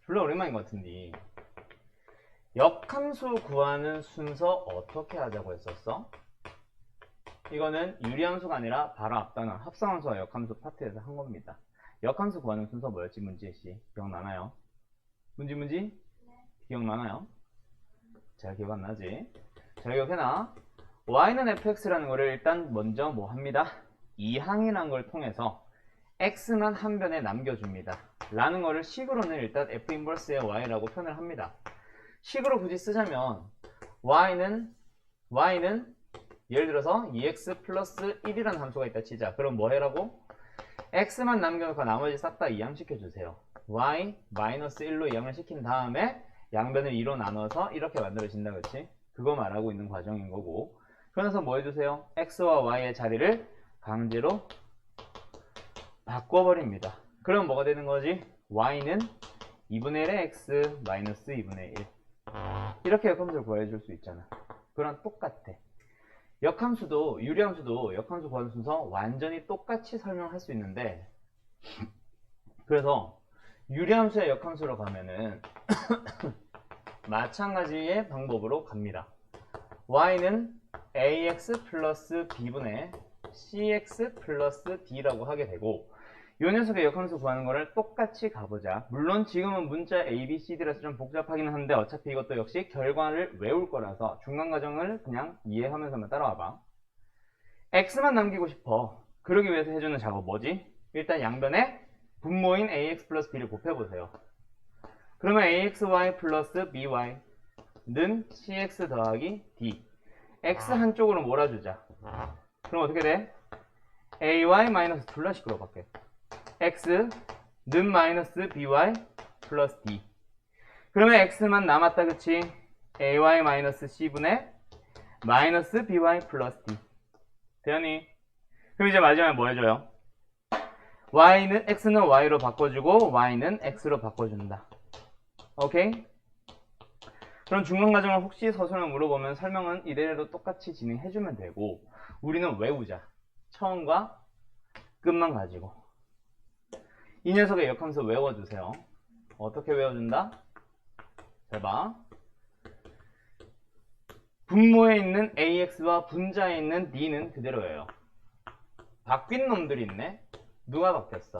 별로 오랜만인 것 같은데 역함수 구하는 순서 어떻게 하자고 했었어? 이거는 유리함수가 아니라 바로 앞단원 합성함수와 역함수 파트에서 한 겁니다. 역함수 구하는 순서 뭐였지? 문지혜씨 기억나나요? 문지? 기억나나요? 잘 기억 안 나지? 잘 기억해놔. y는 fx라는 거를 일단 먼저 뭐 합니다? 이항이라는 걸 통해서 x만 한 변에 남겨줍니다. 라는 거를 식으로는 일단 f 인버스의 y라고 표현을 합니다. 식으로 굳이 쓰자면 y는 예를 들어서 2x 플러스 1이라는 함수가 있다 치자. 그럼 뭐 해라고? x만 남겨놓고 나머지 싹 다 이항시켜주세요. y 마이너스 1로 이항을 시킨 다음에 양변을 2로 나눠서 이렇게 만들어진다. 그치? 그거 말하고 있는 과정인 거고 그러면서 뭐 해주세요? x와 y의 자리를 강제로 바꿔버립니다. 그럼 뭐가 되는 거지? y는 2분의 1의 x 마이너스 2분의 1 이렇게 역함수를 구해줄 수 있잖아. 그랑 똑같아. 역함수도 유리함수도 역함수 구하는 순서 완전히 똑같이 설명할 수 있는데 그래서 유리함수의 역함수로 가면은 마찬가지의 방법으로 갑니다. y는 ax 플러스 b분의 cx 플러스 d라고 하게 되고 이 녀석의 역함수 구하는 거를 똑같이 가보자. 물론 지금은 문자 a, b, c, d라서 좀 복잡하긴 한데 어차피 이것도 역시 결과를 외울 거라서 중간 과정을 그냥 이해하면서만 따라와봐. x만 남기고 싶어. 그러기 위해서 해주는 작업 뭐지? 일단 양변에 분모인 ax 플러스 b를 곱해보세요. 그러면 axy 플러스 by는 cx 더하기 d x 한쪽으로 몰아주자. 그럼 어떻게 돼? ay 마이너스 둘다 시끄러워밖에 x는 마이너스 by 플러스 d 그러면 x만 남았다. 그치? ay 마이너스 c분의 마이너스 by 플러스 d 되니? 그럼 이제 마지막에 뭐 해줘요? x는 y로 바꿔주고 y는 x로 바꿔준다. 오케이? 그럼 중간 과정을 혹시 서술을 물어보면 설명은 이대로 똑같이 진행해주면 되고 우리는 외우자. 처음과 끝만 가지고 이 녀석의 역함수 외워주세요. 어떻게 외워준다? 잘 봐. 분모에 있는 ax와 분자에 있는 d는 그대로예요. 바뀐 놈들이 있네. 누가 바뀌었어?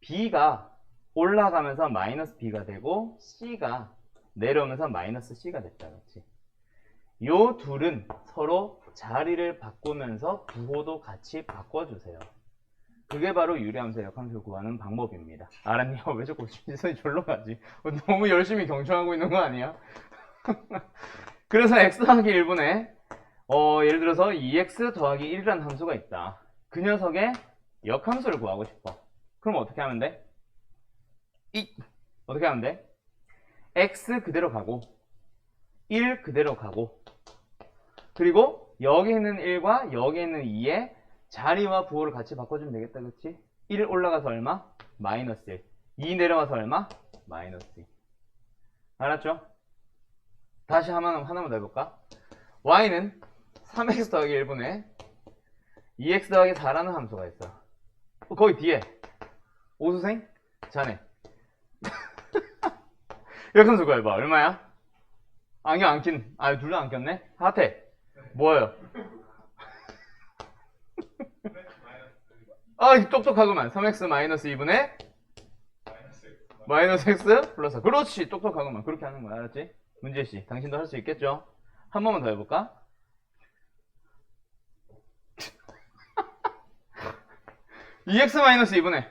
b가 올라가면서 마이너스 b가 되고 c가 내려오면서 마이너스 c가 됐다. 그렇지? 요 둘은 서로 자리를 바꾸면서 부호도 같이 바꿔주세요. 그게 바로 유리함수의 역함수를 구하는 방법입니다. 알았니? 왜 자꾸 시선이 절로 가지? 너무 열심히 경청하고 있는 거 아니야? 그래서 x 더하기 1분의 예를 들어서 2x 더하기 1이라는 함수가 있다. 그 녀석의 역함수를 구하고 싶어. 그럼 어떻게 하면 돼? 어떻게 하면 돼? x 그대로 가고 1 그대로 가고 그리고 여기 있는 1과 여기 있는 2의 자리와 부호를 같이 바꿔주면 되겠다. 그치? 1 올라가서 얼마? 마이너스 1. 2 내려가서 얼마? 마이너스 2. 알았죠? 다시 하나만 더 해볼까? y는 3x 더하기 1분의 2x 더하기 4라는 함수가 있어. 거기 뒤에 오수생? 자네. 역함수 구해봐. 얼마야? 안경 안 낀. 아, 둘 다 안 꼈네? 하태. 뭐예요? 아, 똑똑하구만. 3x 마이너스 2분의 마이너스 x 플러스 4. 그렇지. 똑똑하구만. 그렇게 하는 거야. 알았지? 문제씨. 당신도 할 수 있겠죠? 한 번만 더 해볼까? 2x 마이너스 2분의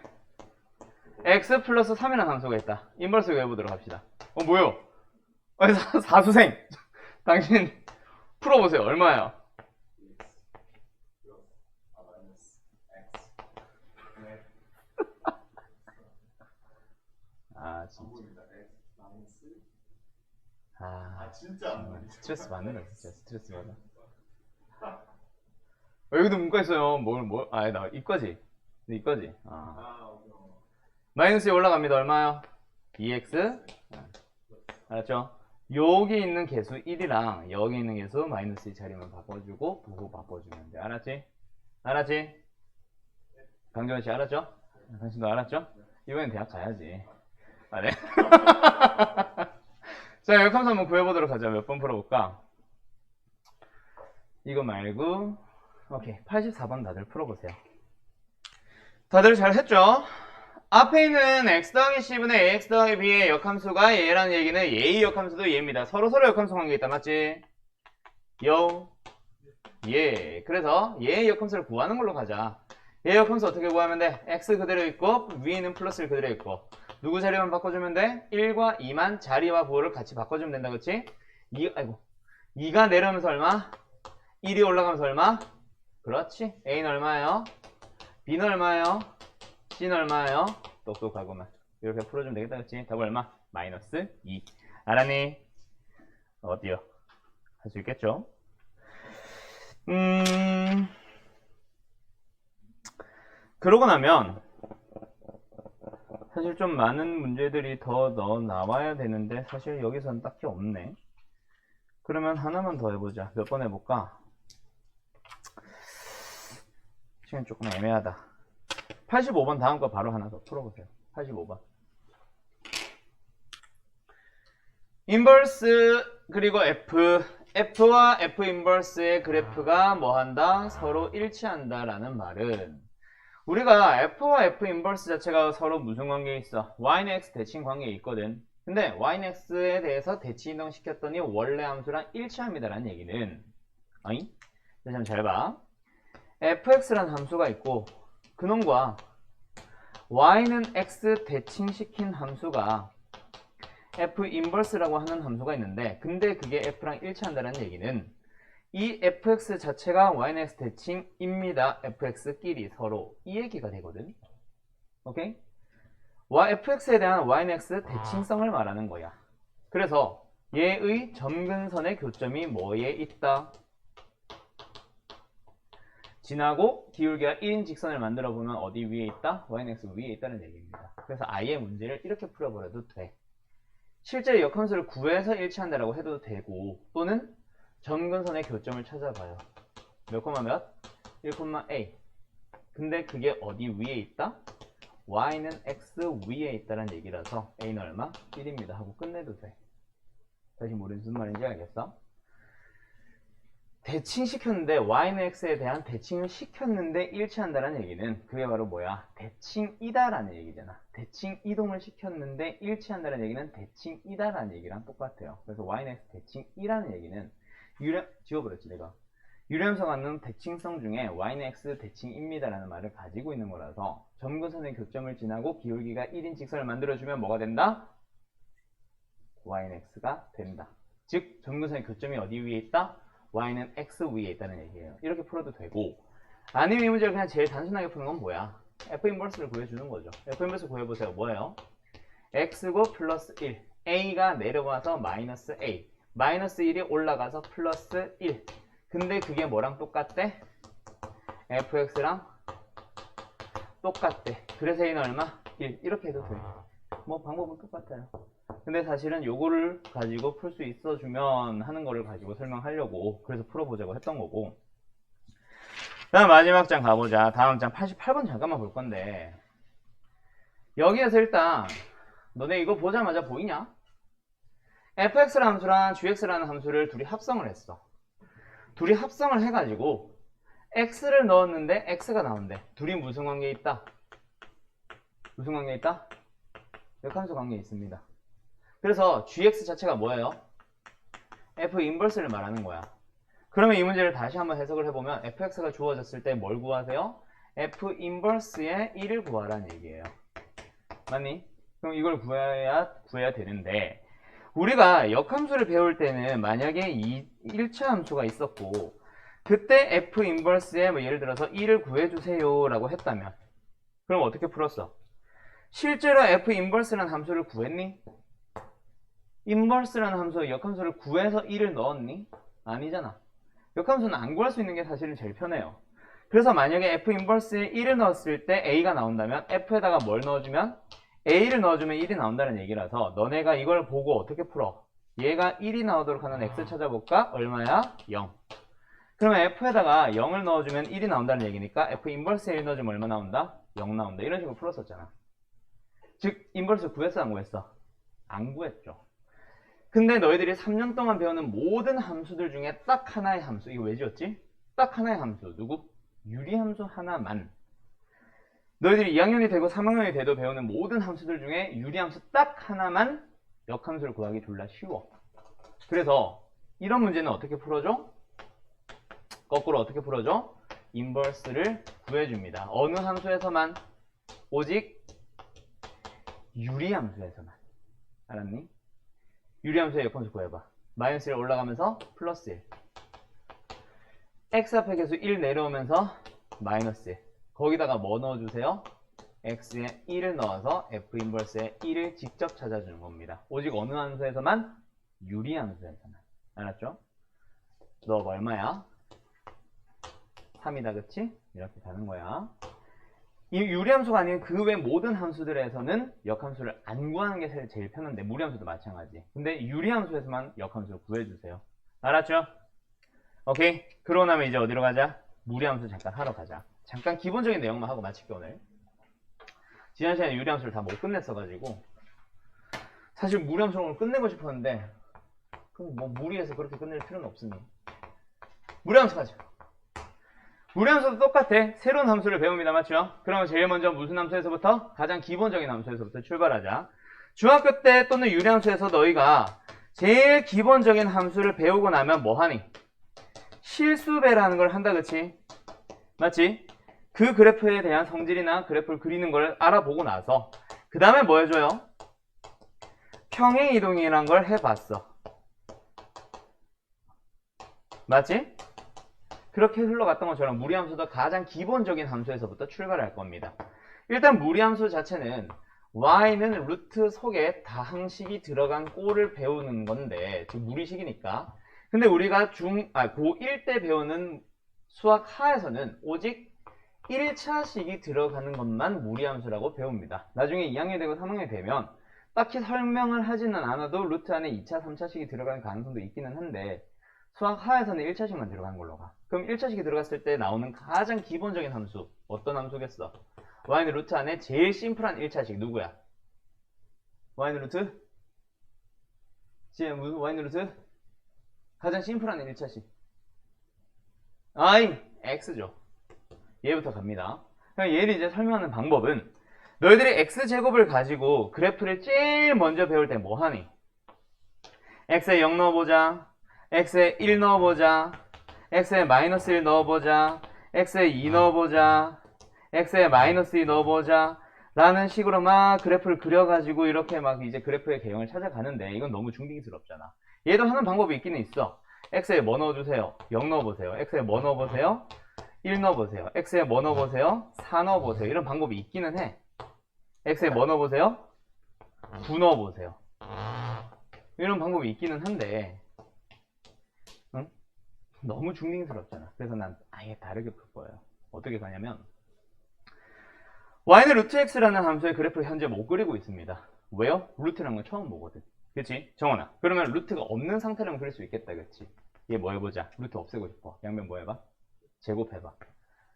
x 플러스 3이라는 함수가 있다. 인버스 구해보도록 합시다. 뭐요? 사수생. 당신 풀어보세요. 얼마예요? 아, 진짜. 진짜. 스트레스 받는다, 진짜. 스트레스 받아. 여기도 문과 있어요. 나 이과지. 이과지. 마이너스 2 올라갑니다. 얼마요? 2x. 알았죠? 여기 있는 개수 1이랑 여기 있는 개수 마이너스 2 자리만 바꿔주고 부호 바꿔주면 돼. 알았지? 알았지? 강정원 씨 알았죠? 당신도 알았죠? 이번엔 대학 가야지. 아, 네. 자, 역함수 한번 구해보도록 하자. 몇 번 풀어볼까? 이거 말고, 오케이. 84번 다들 풀어보세요. 다들 잘 했죠? 앞에 있는 x 더하기 c분의 ax 더하기 b의 역함수가 얘라는 얘기는 얘의 역함수도 얘입니다. 서로서로 역함수 관계 있다. 맞지? 예. 그래서 얘의 역함수를 구하는 걸로 가자. 얘의 역함수 어떻게 구하면 돼? x 그대로 있고 위에는 플러스를 그대로 있고 누구 자리만 바꿔주면 돼? 1과 2만 자리와 부호를 같이 바꿔주면 된다. 그치? 2가 내려오면서 얼마? 1이 올라가면서 얼마? 그렇지. a는 얼마예요? b는 얼마예요? c는 얼마예요? 똑똑하구만. 이렇게 풀어주면 되겠다. 그치? 답은 얼마? 마이너스 2. 알았니? 어디요? 할 수 있겠죠? 그러고 나면 사실 좀 많은 문제들이 더 나와야 되는데 사실 여기서는 딱히 없네. 그러면 하나만 더 해보자. 몇 번 해볼까? 시간 조금 애매하다. 85번 다음 거 바로 하나 더 풀어보세요. 85번. 인버스 그리고 F와 F 인버스의 그래프가 뭐한다? 서로 일치한다 라는 말은 우리가 F와 F 인버스 자체가 서로 무슨 관계에 있어? Y는 X 대칭 관계에 있거든. 근데 Y는 X에 대해서 대치 이동시켰더니 원래 함수랑 일치합니다 라는 얘기는 다시 한번 잘 봐. fx라는 함수가 있고 그놈과 y는 x 대칭시킨 함수가 f 인버스라고 하는 함수가 있는데 근데 그게 f랑 일치한다는 얘기는 이 fx 자체가 y는 x 대칭입니다. fx끼리 서로 이 얘기가 되거든. 오케이? fx에 대한 y는 x 대칭성을 말하는 거야. 그래서 얘의 점근선의 교점이 뭐에 있다? 지나고 기울기가 1인 직선을 만들어 보면 어디 위에 있다? y는 x 위에 있다는 얘기입니다. 그래서 아예 문제를 이렇게 풀어버려도 돼. 실제 역함수를 구해서 일치한다라고 해도 되고 또는 점근선의 교점을 찾아봐요. 몇 콤마 몇? 1,a. 근데 그게 어디 위에 있다? y는 x 위에 있다는 얘기라서 a는 얼마? 1입니다 하고 끝내도 돼. 다시 무슨 말인지 알겠어? 대칭시켰는데 y는 x에 대한 대칭을 시켰는데 일치한다는 얘기는 그게 바로 뭐야? 대칭이다라는 얘기잖아. 대칭 이동을 시켰는데 일치한다는 얘기는 대칭이다라는 얘기랑 똑같아요. 그래서 y는 x 대칭이라는 얘기는 지워버렸지 내가. 유리함수가 갖는 대칭성 중에 y는 x 대칭입니다라는 말을 가지고 있는 거라서 점근선의 교점을 지나고 기울기가 1인 직선을 만들어주면 뭐가 된다? y는 x가 된다. 즉 점근선의 교점이 어디 위에 있다? y는 x 위에 있다는 얘기예요. 이렇게 풀어도 되고 아니면 이 문제를 그냥 제일 단순하게 푸는 건 뭐야? F 인버스를 구해주는 거죠. F 인버스 구해보세요. 뭐예요? X고 플러스 1. A가 내려가서 마이너스 A. 마이너스 1이 올라가서 플러스 1. 근데 그게 뭐랑 똑같대? fx랑 똑같대. 그래서 A는 얼마? 1. 이렇게 해도 돼. 뭐 방법은 똑같아요. 근데 사실은 요거를 가지고 풀 수 있어주면 하는 거를 가지고 설명하려고 그래서 풀어보자고 했던 거고. 다음 마지막 장 가보자. 다음 장 88번 잠깐만 볼 건데, 여기에서 일단 너네 이거 보자마자 보이냐? fx라는 함수랑 gx라는 함수를 둘이 합성을 했어. 둘이 합성을 해가지고 x를 넣었는데 x가 나온대. 둘이 무슨 관계에 있다? 무슨 관계에 있다? 역함수 관계에 있습니다. 그래서 gx 자체가 뭐예요? f 인버스를 말하는 거야. 그러면 이 문제를 다시 한번 해석을 해보면 fx가 주어졌을 때 뭘 구하세요? f 인버스의 1을 구하라는 얘기예요. 맞니? 그럼 이걸 구해야 되는데, 우리가 역함수를 배울 때는 만약에 1차 함수가 있었고 그때 f 인버스에 뭐 예를 들어서 1을 구해주세요 라고 했다면, 그럼 어떻게 풀었어? 실제로 f 인버스라는 함수를 구했니? 인버스라는 함수, 역함수를 구해서 1을 넣었니? 아니잖아. 역함수는 안 구할 수 있는 게 사실은 제일 편해요. 그래서 만약에 f 인버스에 1을 넣었을 때 a가 나온다면 f에다가 뭘 넣어주면? a를 넣어주면 1이 나온다는 얘기라서 너네가 이걸 보고 어떻게 풀어? 얘가 1이 나오도록 하는 x 찾아볼까? 얼마야? 0. 그러면 f에다가 0을 넣어주면 1이 나온다는 얘기니까 f 인버스에 1 넣어주면 얼마 나온다? 0 나온다. 이런 식으로 풀었었잖아. 즉 인버스 구했어 안 구했어? 안 구했죠. 근데 너희들이 3년 동안 배우는 모든 함수들 중에 딱 하나의 함수, 이거 왜 지었지? 딱 하나의 함수, 누구? 유리함수 하나만. 너희들이 2학년이 되고 3학년이 돼도 배우는 모든 함수들 중에 유리함수 딱 하나만 역함수를 구하기 졸라 쉬워. 그래서 이런 문제는 어떻게 풀어줘? 거꾸로 어떻게 풀어줘? 인버스를 구해줍니다. 어느 함수에서만? 오직 유리함수에서만. 알았니? 유리함수의 역함수 구해봐. 마이너스 1 올라가면서 플러스 1. x 앞에 계수 1 내려오면서 마이너스 1. 거기다가 뭐 넣어주세요? x에 1을 넣어서 f 인버스에 1을 직접 찾아주는 겁니다. 오직 어느 함수에서만? 유리함수에서만. 알았죠? 넣어봐. 얼마야? 3이다. 그치? 이렇게 가는 거야. 이 유리함수가 아닌 그 외 모든 함수들에서는 역함수를 안 구하는 게 제일 편한데, 무리함수도 마찬가지. 근데 유리함수에서만 역함수를 구해주세요. 알았죠? 오케이. 그러고 나면 이제 어디로 가자? 무리함수 잠깐 하러 가자. 잠깐 기본적인 내용만 하고 마칠게 오늘. 지난 시간에 유리함수를 다 못 끝냈어가지고 사실 무리함수를 오늘 끝내고 싶었는데, 그럼 뭐 무리해서 그렇게 끝낼 필요는 없으니 무리함수 가자. 무리함수도 똑같아. 새로운 함수를 배웁니다. 맞죠? 그러면 제일 먼저 무슨 함수에서부터? 가장 기본적인 함수에서부터 출발하자. 중학교 때 또는 유리함수에서 너희가 제일 기본적인 함수를 배우고 나면 뭐 하니? 실수배라는 걸 한다. 그치? 맞지? 그 그래프에 대한 성질이나 그래프를 그리는 걸 알아보고 나서 그 다음에 뭐 해줘요? 평행이동이란 걸 해봤어. 맞지? 그렇게 흘러갔던 것처럼 무리함수도 가장 기본적인 함수에서부터 출발할 겁니다. 일단 무리함수 자체는 y는 루트 속에 다항식이 들어간 꼴을 배우는 건데, 즉 무리식이니까. 근데 우리가 고1 때 배우는 수학 하에서는 오직 1차식이 들어가는 것만 무리함수라고 배웁니다. 나중에 2학년이 되고 3학년이 되면 딱히 설명을 하지는 않아도 루트 안에 2차, 3차식이 들어가는 가능성도 있기는 한데, 수학 하에서는 1차식만 들어가는 걸로 가. 그럼 1차식이 들어갔을 때 나오는 가장 기본적인 함수, 어떤 함수겠어? y는 루트 안에 제일 심플한 1차식 누구야? y는 루트? 지금 무슨 y는 루트? 가장 심플한 1차식 x죠. 얘부터 갑니다. 그럼 얘를 이제 설명하는 방법은, 너희들이 x제곱을 가지고 그래프를 제일 먼저 배울 때 뭐 하니? x에 0 넣어보자, x에 1 넣어보자, x에 마이너스 1 넣어보자, x에 2 넣어보자, x에 마이너스 2 넣어보자 라는 식으로 막 그래프를 그려가지고 이렇게 막 이제 그래프의 개형을 찾아가는데, 이건 너무 중딩스럽잖아. 얘도 하는 방법이 있기는 있어. x에 뭐 넣어주세요? 0 넣어보세요. x에 뭐 넣어보세요? 1 넣어보세요. x에 뭐 넣어보세요? 4 넣어보세요. 이런 방법이 있기는 해. x에 뭐 넣어보세요? 9 넣어보세요. 이런 방법이 있기는 한데 응? 너무 중딩스럽잖아. 그래서 난 아예 다르게 풀 거예요. 어떻게 가냐면 y는 루트 x라는 함수의 그래프를 현재 못 그리고 있습니다. 왜요? 루트라는 건 처음 보거든. 그치? 정원아. 그러면 루트가 없는 상태라면 그릴 수 있겠다. 그치? 얘 뭐 해보자. 루트 없애고 싶어. 양변 뭐 해봐? 제곱해봐.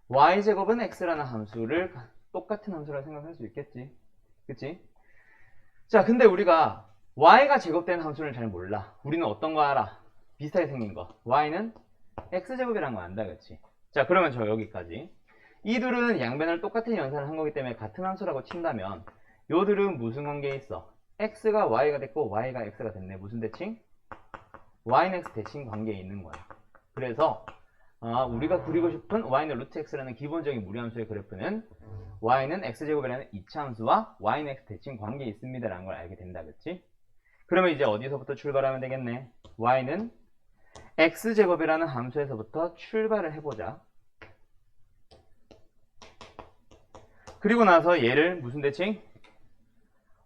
y제곱은 x라는 함수를 똑같은 함수라 생각할 수 있겠지. 그치? 자, 근데 우리가 y가 제곱된 함수를 잘 몰라. 우리는 어떤 거 알아? 비슷하게 생긴 거. y는 x제곱이라는 거 안다. 그치? 자, 그러면 저 여기까지. 이들은 양변을 똑같은 연산을 한 거기 때문에 같은 함수라고 친다면 요들은 무슨 관계에 있어? x가 y가 됐고 y가 x가 됐네. 무슨 대칭? y는 x 대칭 관계에 있는 거야. 그래서 우리가 그리고 싶은 y는 루트 x라는 기본적인 무리함수의 그래프는 y는 x제곱이라는 이차함수와 y는 x 대칭 관계에 있습니다 라는 걸 알게 된다. 그치? 그러면 이제 어디서부터 출발하면 되겠네? y는 x제곱이라는 함수에서부터 출발을 해보자. 그리고 나서 얘를 무슨 대칭?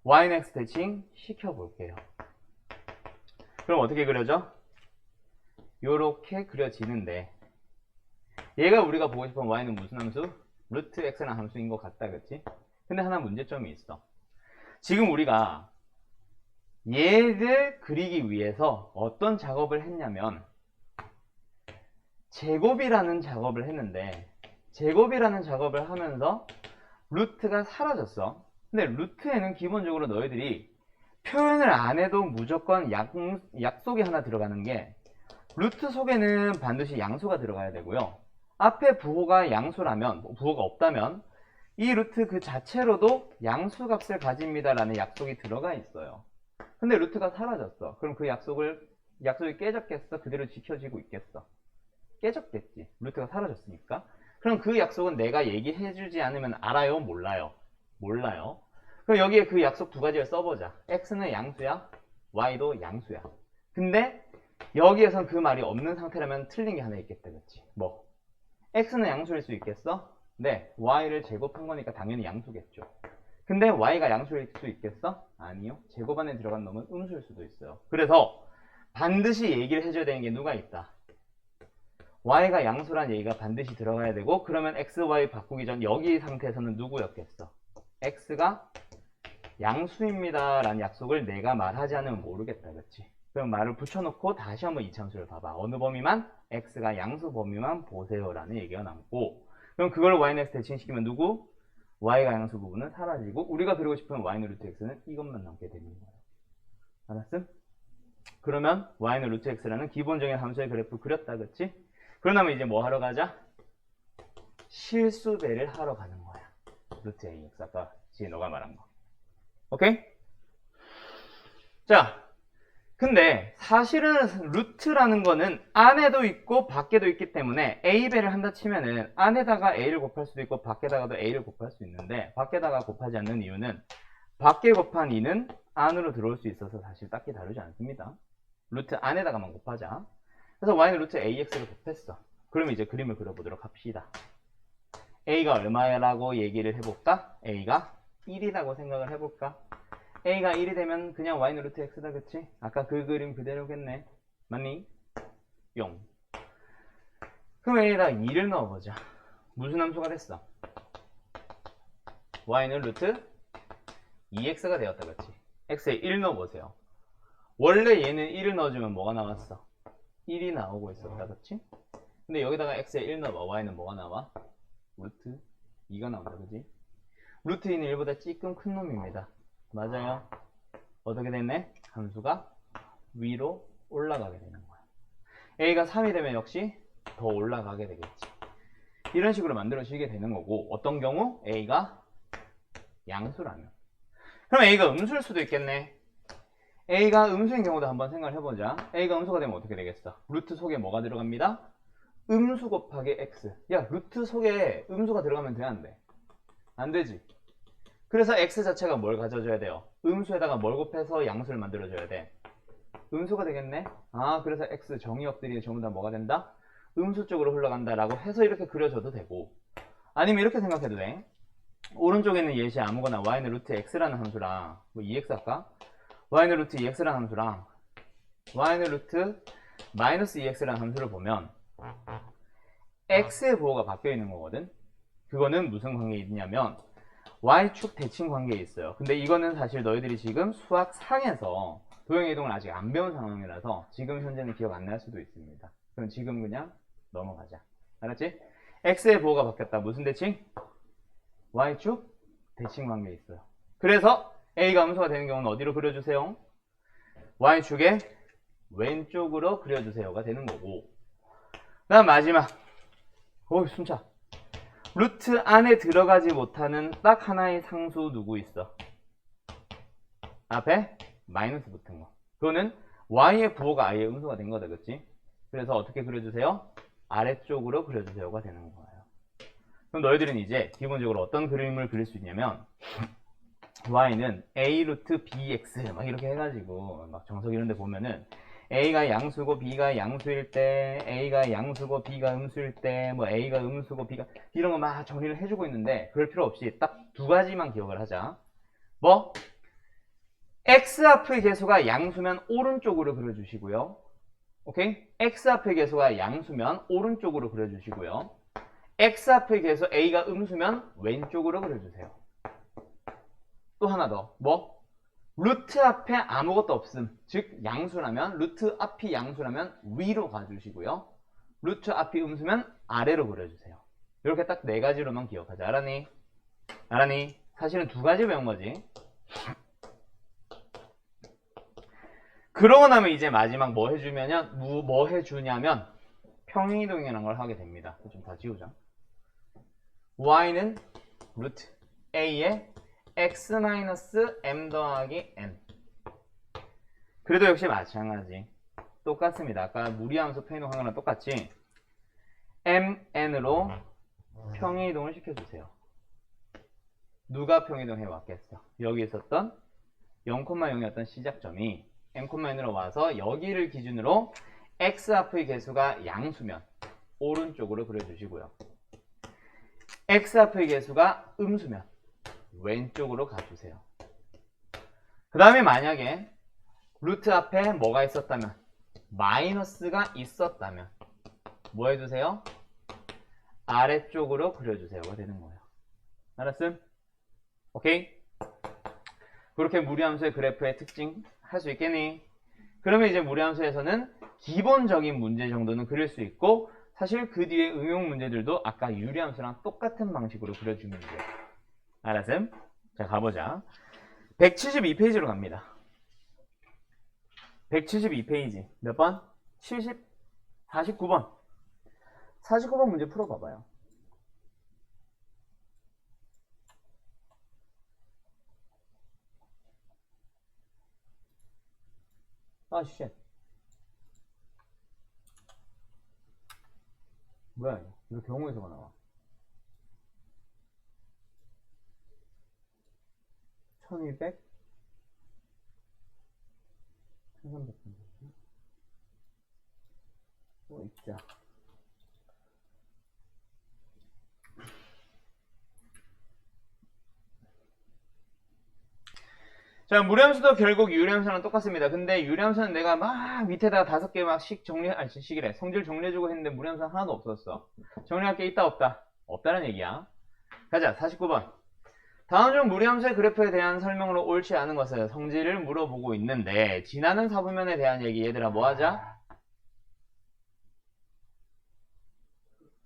y는 x 대칭 시켜볼게요. 그럼 어떻게 그려져? 요렇게 그려지는데 얘가 우리가 보고 싶은 y는 무슨 함수? 루트 x라는 함수인 것 같다. 그치? 근데 하나 문제점이 있어. 지금 우리가 얘를 그리기 위해서 어떤 작업을 했냐면 제곱이라는 작업을 했는데 제곱이라는 작업을 하면서 루트가 사라졌어. 근데 루트에는 기본적으로 너희들이 표현을 안 해도 무조건 약속이 하나 들어가는 게 루트 속에는 반드시 양수가 들어가야 되고요. 앞에 부호가 양수라면, 부호가 없다면 이 루트 그 자체로도 양수 값을 가집니다 라는 약속이 들어가 있어요. 근데 루트가 사라졌어. 그럼 그 약속이 깨졌겠어? 그대로 지켜지고 있겠어? 깨졌겠지. 루트가 사라졌으니까. 그럼 그 약속은 내가 얘기해주지 않으면 알아요? 몰라요? 몰라요. 그럼 여기에 그 약속 두 가지를 써보자. x는 양수야, y도 양수야. 근데 여기에선 그 말이 없는 상태라면 틀린 게 하나 있겠다. 그치? 뭐? x는 양수일 수 있겠어? 네, y를 제곱한 거니까 당연히 양수겠죠. 근데 y가 양수일 수 있겠어? 아니요. 제곱 안에 들어간 놈은 음수일 수도 있어요. 그래서 반드시 얘기를 해줘야 되는 게 누가 있다? y가 양수란 얘기가 반드시 들어가야 되고 그러면 x, y 바꾸기 전 여기 상태에서는 누구였겠어? x가 양수입니다 라는 약속을 내가 말하지 않으면 모르겠다. 그치? 그럼 말을 붙여놓고 다시 한번 이차함수를 봐봐. 어느 범위만? x가 양수 범위만 보세요 라는 얘기가 남고 그럼 그걸 y는 x 대칭시키면 누구? y가 양수 부분은 사라지고 우리가 그리고 싶은 y는 루트 x는 이것만 남게 되는 거예요. 알았음? 그러면 y는 루트 x라는 기본적인 함수의 그래프 그렸다. 그치? 그러면 이제 뭐 하러 가자? 실수배를 하러 가는 거야. 루트 ax 아까 지혜 너가 말한 거. 오케이? 자, 근데 사실은 루트라는 거는 안에도 있고 밖에도 있기 때문에 a배를 한다 치면은 안에다가 a를 곱할 수도 있고 밖에다가도 a를 곱할 수 있는데 밖에다가 곱하지 않는 이유는 밖에 곱한 2는 안으로 들어올 수 있어서 사실 딱히 다르지 않습니다. 루트 안에다가만 곱하자. 그래서 y는 루트 ax를 곱했어. 그러면 이제 그림을 그려보도록 합시다. a가 얼마라고 얘기를 해볼까? a가 1이라고 생각을 해볼까? a가 1이 되면 그냥 y는 루트 x다. 그치? 아까 그 그림 그대로겠네. 맞니? 용. 그럼 a에다 2를 넣어보자. 무슨 함수가 됐어? y는 루트 2x가 되었다. 그치? x에 1 넣어보세요. 원래 얘는 1을 넣어주면 뭐가 나왔어? 1이 나오고 있었다. 그치? 근데 여기다가 x에 1 넣어봐. y는 뭐가 나와? 루트 2가 나온다. 그치? 루트 2는 1보다 찌끔 큰 놈입니다. 맞아요. 어떻게 됐네? 함수가 위로 올라가게 되는 거야. a가 3이 되면 역시 더 올라가게 되겠지. 이런 식으로 만들어지게 되는 거고 어떤 경우? a가 양수라면 그럼 a가 음수일 수도 있겠네. a가 음수인 경우도 한번 생각을 해보자. a가 음수가 되면 어떻게 되겠어? 루트 속에 뭐가 들어갑니다? 음수 곱하기 x. 야, 루트 속에 음수가 들어가면 돼, 안 돼? 안 되지. 그래서 x 자체가 뭘 가져줘야 돼요? 음수에다가 뭘 곱해서 양수를 만들어줘야 돼? 음수가 되겠네? 그래서 x 정의역들이 전부 다 뭐가 된다? 음수 쪽으로 흘러간다라고 해서 이렇게 그려줘도 되고, 아니면 이렇게 생각해도 돼. 오른쪽에 있는 예시 아무거나 y는 루트 x라는 함수랑, 뭐 2x 할까? y는 루트 2x라는 함수랑 y는 루트 마이너스 2x라는 함수를 보면 x의 부호가 바뀌어 있는 거거든. 그거는 무슨 관계에 있냐면 y축 대칭 관계에 있어요. 근데 이거는 사실 너희들이 지금 수학 상에서 도형이동을 아직 안 배운 상황이라서 지금 현재는 기억 안 날 수도 있습니다. 그럼 지금 그냥 넘어가자. 알았지? x의 부호가 바뀌었다. 무슨 대칭? y축 대칭 관계에 있어요. 그래서 a가 음수가 되는 경우는 어디로 그려주세요? y축의 왼쪽으로 그려주세요가 되는 거고, 그 다음 마지막, 숨차. 루트 안에 들어가지 못하는 딱 하나의 상수 누구 있어? 앞에 마이너스 붙은 거. 그거는 y의 부호가 아예 음수가 된 거다, 그치? 그래서 어떻게 그려주세요? 아래쪽으로 그려주세요가 되는 거예요. 그럼 너희들은 이제 기본적으로 어떤 그림을 그릴 수 있냐면 y는 a 루트 bx 막 이렇게 해가지고 막 정석 이런 데 보면은 a가 양수고 b가 양수일 때, a가 양수고 b가 음수일 때, 뭐 a가 음수고 b가 이런 거 막 정리를 해주고 있는데 그럴 필요 없이 딱 두 가지만 기억을 하자. 뭐? x 앞의 개수가 양수면 오른쪽으로 그려주시고요. 오케이? x 앞의 개수가 양수면 오른쪽으로 그려주시고요. x 앞의 개수 a가 음수면 왼쪽으로 그려주세요. 또 하나 더. 뭐? 루트 앞에 아무것도 없음. 즉 양수라면, 루트 앞이 양수라면 위로 가주시고요. 루트 앞이 음수면 아래로 그려주세요. 이렇게 딱 네 가지로만 기억하자. 알았니? 알았니? 사실은 두 가지 배운 거지. 그러고 나면 이제 마지막 뭐 해주냐면 평행이동이라는 걸 하게 됩니다. 좀 다 지우자. y는 루트 a의 x-m 더하기 n. 그래도 역시 마찬가지. 똑같습니다. 아까 무리함수 평이동한 거랑 똑같지. mn으로 평이동을 시켜주세요. 누가 평이동 해왔겠어? 여기 있었던 0,0이었던 시작점이 m,n으로 와서 여기를 기준으로 x 앞의 개수가 양수면 오른쪽으로 그려주시고요. x 앞의 개수가 음수면 왼쪽으로 가주세요. 그 다음에 만약에 루트 앞에 뭐가 있었다면, 마이너스가 있었다면 뭐 해주세요? 아래쪽으로 그려주세요가 되는 거예요. 알았음? 오케이? 그렇게 무리함수의 그래프의 특징 할 수 있겠니? 그러면 이제 무리함수에서는 기본적인 문제 정도는 그릴 수 있고, 사실 그 뒤에 응용 문제들도 아까 유리함수랑 똑같은 방식으로 그려주면 돼요. 알았음? 자, 가보자. 172페이지로 갑니다. 172페이지. 몇 번? 49번. 49번 문제 풀어봐봐요. 아, 쉣. 뭐야, 이거. 이거 경우에서가 나와. 1200? 1300. 있자. 자, 무리함수도 결국 유리함수랑 똑같습니다. 근데 유리함수는 내가 막 밑에다가 5개 막 식이래. 성질 정리해주고 했는데 무리함수는 하나도 없었어. 정리할 게 있다, 없다? 없다는 얘기야. 가자, 49번. 다음 중 무리함수의 그래프에 대한 설명으로 옳지 않은 것은 성질을 물어보고 있는데, 지나는 사분면에 대한 얘기, 얘들아 뭐 하자?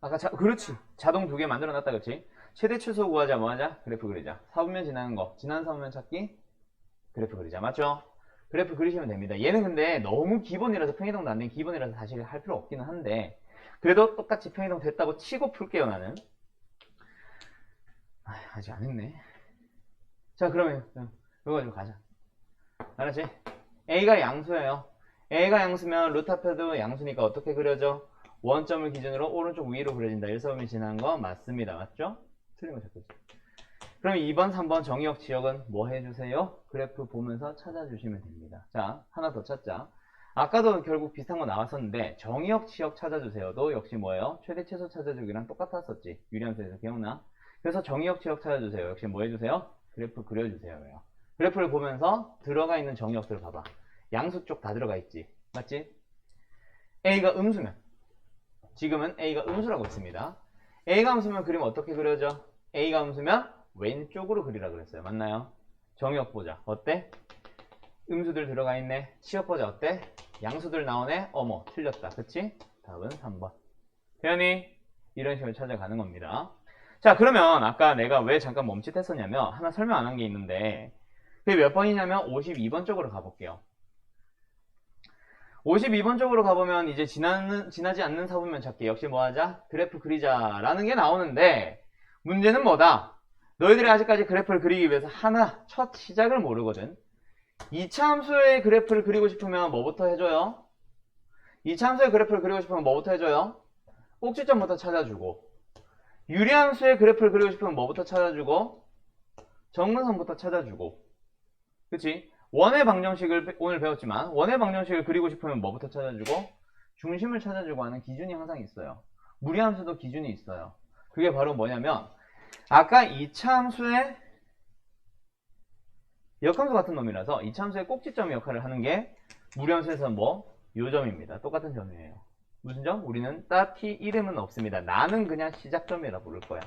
아까 그렇지. 자동 2개 만들어 놨다, 그렇지? 최대 최소 구하자, 뭐 하자? 그래프 그리자. 사분면 지나는 거, 지난 사분면 찾기, 그래프 그리자. 맞죠? 그래프 그리시면 됩니다. 얘는 근데 너무 기본이라서 평이동도 안 된 기본이라서 사실 할 필요 없기는 한데, 그래도 똑같이 평이동 됐다고 치고 풀게요, 나는. 아직 안 했네. 자, 그러면 이거 가지고 가자. 알았지? A가 양수예요. A가 양수면 루트 앞에도 양수니까 어떻게 그려져? 원점을 기준으로 오른쪽 위로 그려진다. 1사분면 지나는 거 맞습니다. 맞죠? 틀린 거 잡겠지. 그럼 2번, 3번 정의역, 지역은 뭐 해주세요? 그래프 보면서 찾아주시면 됩니다. 자, 하나 더 찾자. 아까도 결국 비슷한 거 나왔었는데 정의역, 치역 찾아주세요도 역시 뭐예요? 최대 최소 찾아주기랑 똑같았었지. 유리함수에서 기억나? 그래서 정의역, 치역 찾아주세요. 역시 뭐 해주세요? 그래프 그려주세요. 그래프를 보면서 들어가 있는 정의역들 봐봐. 양수 쪽 다 들어가 있지. 맞지? A가 음수면 지금은 A가 음수라고 했습니다. A가 음수면 그리면 어떻게 그려져? A가 음수면 왼쪽으로 그리라 그랬어요. 맞나요? 정의역 보자. 어때? 음수들 들어가 있네. 치역 보자. 어때? 양수들 나오네. 어머 틀렸다. 그치? 답은 3번. 태연이 이런 식으로 찾아가는 겁니다. 자 그러면 아까 내가 왜 잠깐 멈칫했었냐면 하나 설명 안 한 게 있는데 그게 몇 번이냐면 52번 쪽으로 가볼게요. 52번 쪽으로 가보면 이제 지나지 않는 사분면 찾기 역시 뭐 하자? 그래프 그리자 라는 게 나오는데 문제는 뭐다? 너희들이 아직까지 그래프를 그리기 위해서 하나 첫 시작을 모르거든. 2차 함수의 그래프를 그리고 싶으면 뭐부터 해줘요? 2차 함수의 그래프를 그리고 싶으면 뭐부터 해줘요? 꼭지점부터 찾아주고 유리함수의 그래프를 그리고 싶으면 뭐부터 찾아주고 정근선부터 찾아주고 그치? 원의 방정식을 오늘 배웠지만 원의 방정식을 그리고 싶으면 뭐부터 찾아주고 중심을 찾아주고 하는 기준이 항상 있어요. 무리함수도 기준이 있어요. 그게 바로 뭐냐면 아까 2차 함수의 역함수 같은 놈이라서 2차 함수의 꼭지점 역할을 하는 게 무리함수에서는 뭐? 요점입니다. 똑같은 점이에요. 무슨 점? 우리는 딱히 이름은 없습니다. 나는 그냥 시작점이라 부를 거야.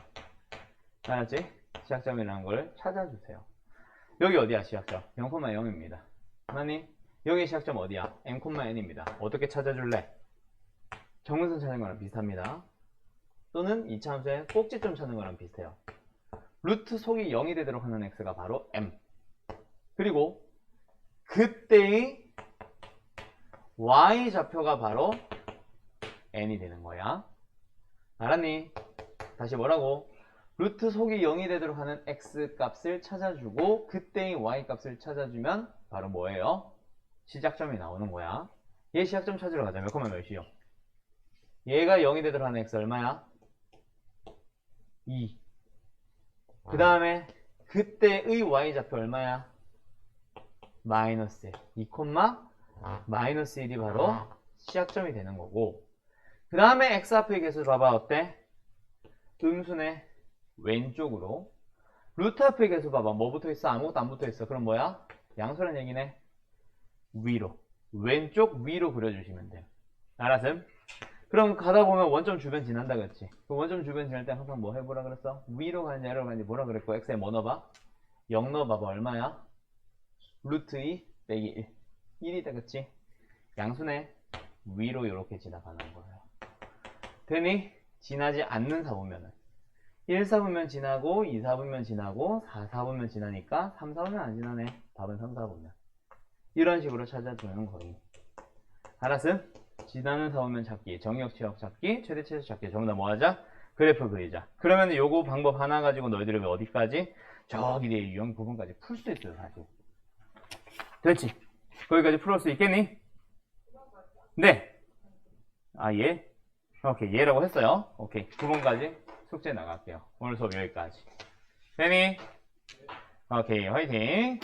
알았지? 시작점이라는 걸 찾아주세요. 여기 어디야 시작점? 0,0입니다. 아니 여기 시작점 어디야? m,n입니다. 어떻게 찾아줄래? 정근선 찾는 거랑 비슷합니다. 또는 2차 함수의 꼭지점 찾는 거랑 비슷해요. 루트 속이 0이 되도록 하는 x가 바로 m. 그리고 그때의 y좌표가 바로 n이 되는 거야. 알았니? 다시 뭐라고? 루트 속이 0이 되도록 하는 x 값을 찾아주고 그때의 y 값을 찾아주면 바로 뭐예요? 시작점이 나오는 거야. 얘 시작점 찾으러 가자. 몇 콤마 몇이요? 얘가 0이 되도록 하는 x 얼마야? 2. 그 다음에 그때의 y좌표 얼마야? 마이너스 2, 마이너스 1이 바로 시작점이 되는 거고 그 다음에 x 앞의 개수 봐봐. 어때? 음수네. 왼쪽으로 루트 앞의 개수 봐봐. 뭐 붙어있어? 아무것도 안 붙어있어. 그럼 뭐야? 양수란 얘기네. 위로 왼쪽 위로 그려주시면 돼요. 알았음? 그럼 가다 보면 원점 주변 지난다 그랬지. 그 원점 주변 지날 때 항상 뭐 해보라 그랬어? 위로 가는지 아래로 가는지 뭐라 그랬고 x에 뭐 넣어봐? 0 넣어봐봐. 얼마야? 루트 2 빼기 1 1이다 그치? 양수네. 위로 이렇게 지나가는 거예요. 되니? 지나지 않는 사분면은 1, 4분면 지나고 2, 4분면 지나고 4, 4분면 지나니까 3, 4분면 안 지나네. 답은 3, 4분면. 이런 식으로 찾아주는 거예요. 알았음? 지나는 4분면 찾기, 정의역, 치역 찾기, 최대 최소 찾기. 전부 다 뭐 하자? 그래프 그리자. 그러면 요거 방법 하나 가지고 너희들이 어디까지? 저기 뒤에 유형 부분까지 풀 수 있어요, 사실. 됐지? 거기까지 풀을 수 있겠니? 네. 아, 예? 오케이, 예라고 했어요. 오케이, 9번까지 숙제 나갈게요. 오늘 수업 여기까지. 되니? 오케이, 화이팅!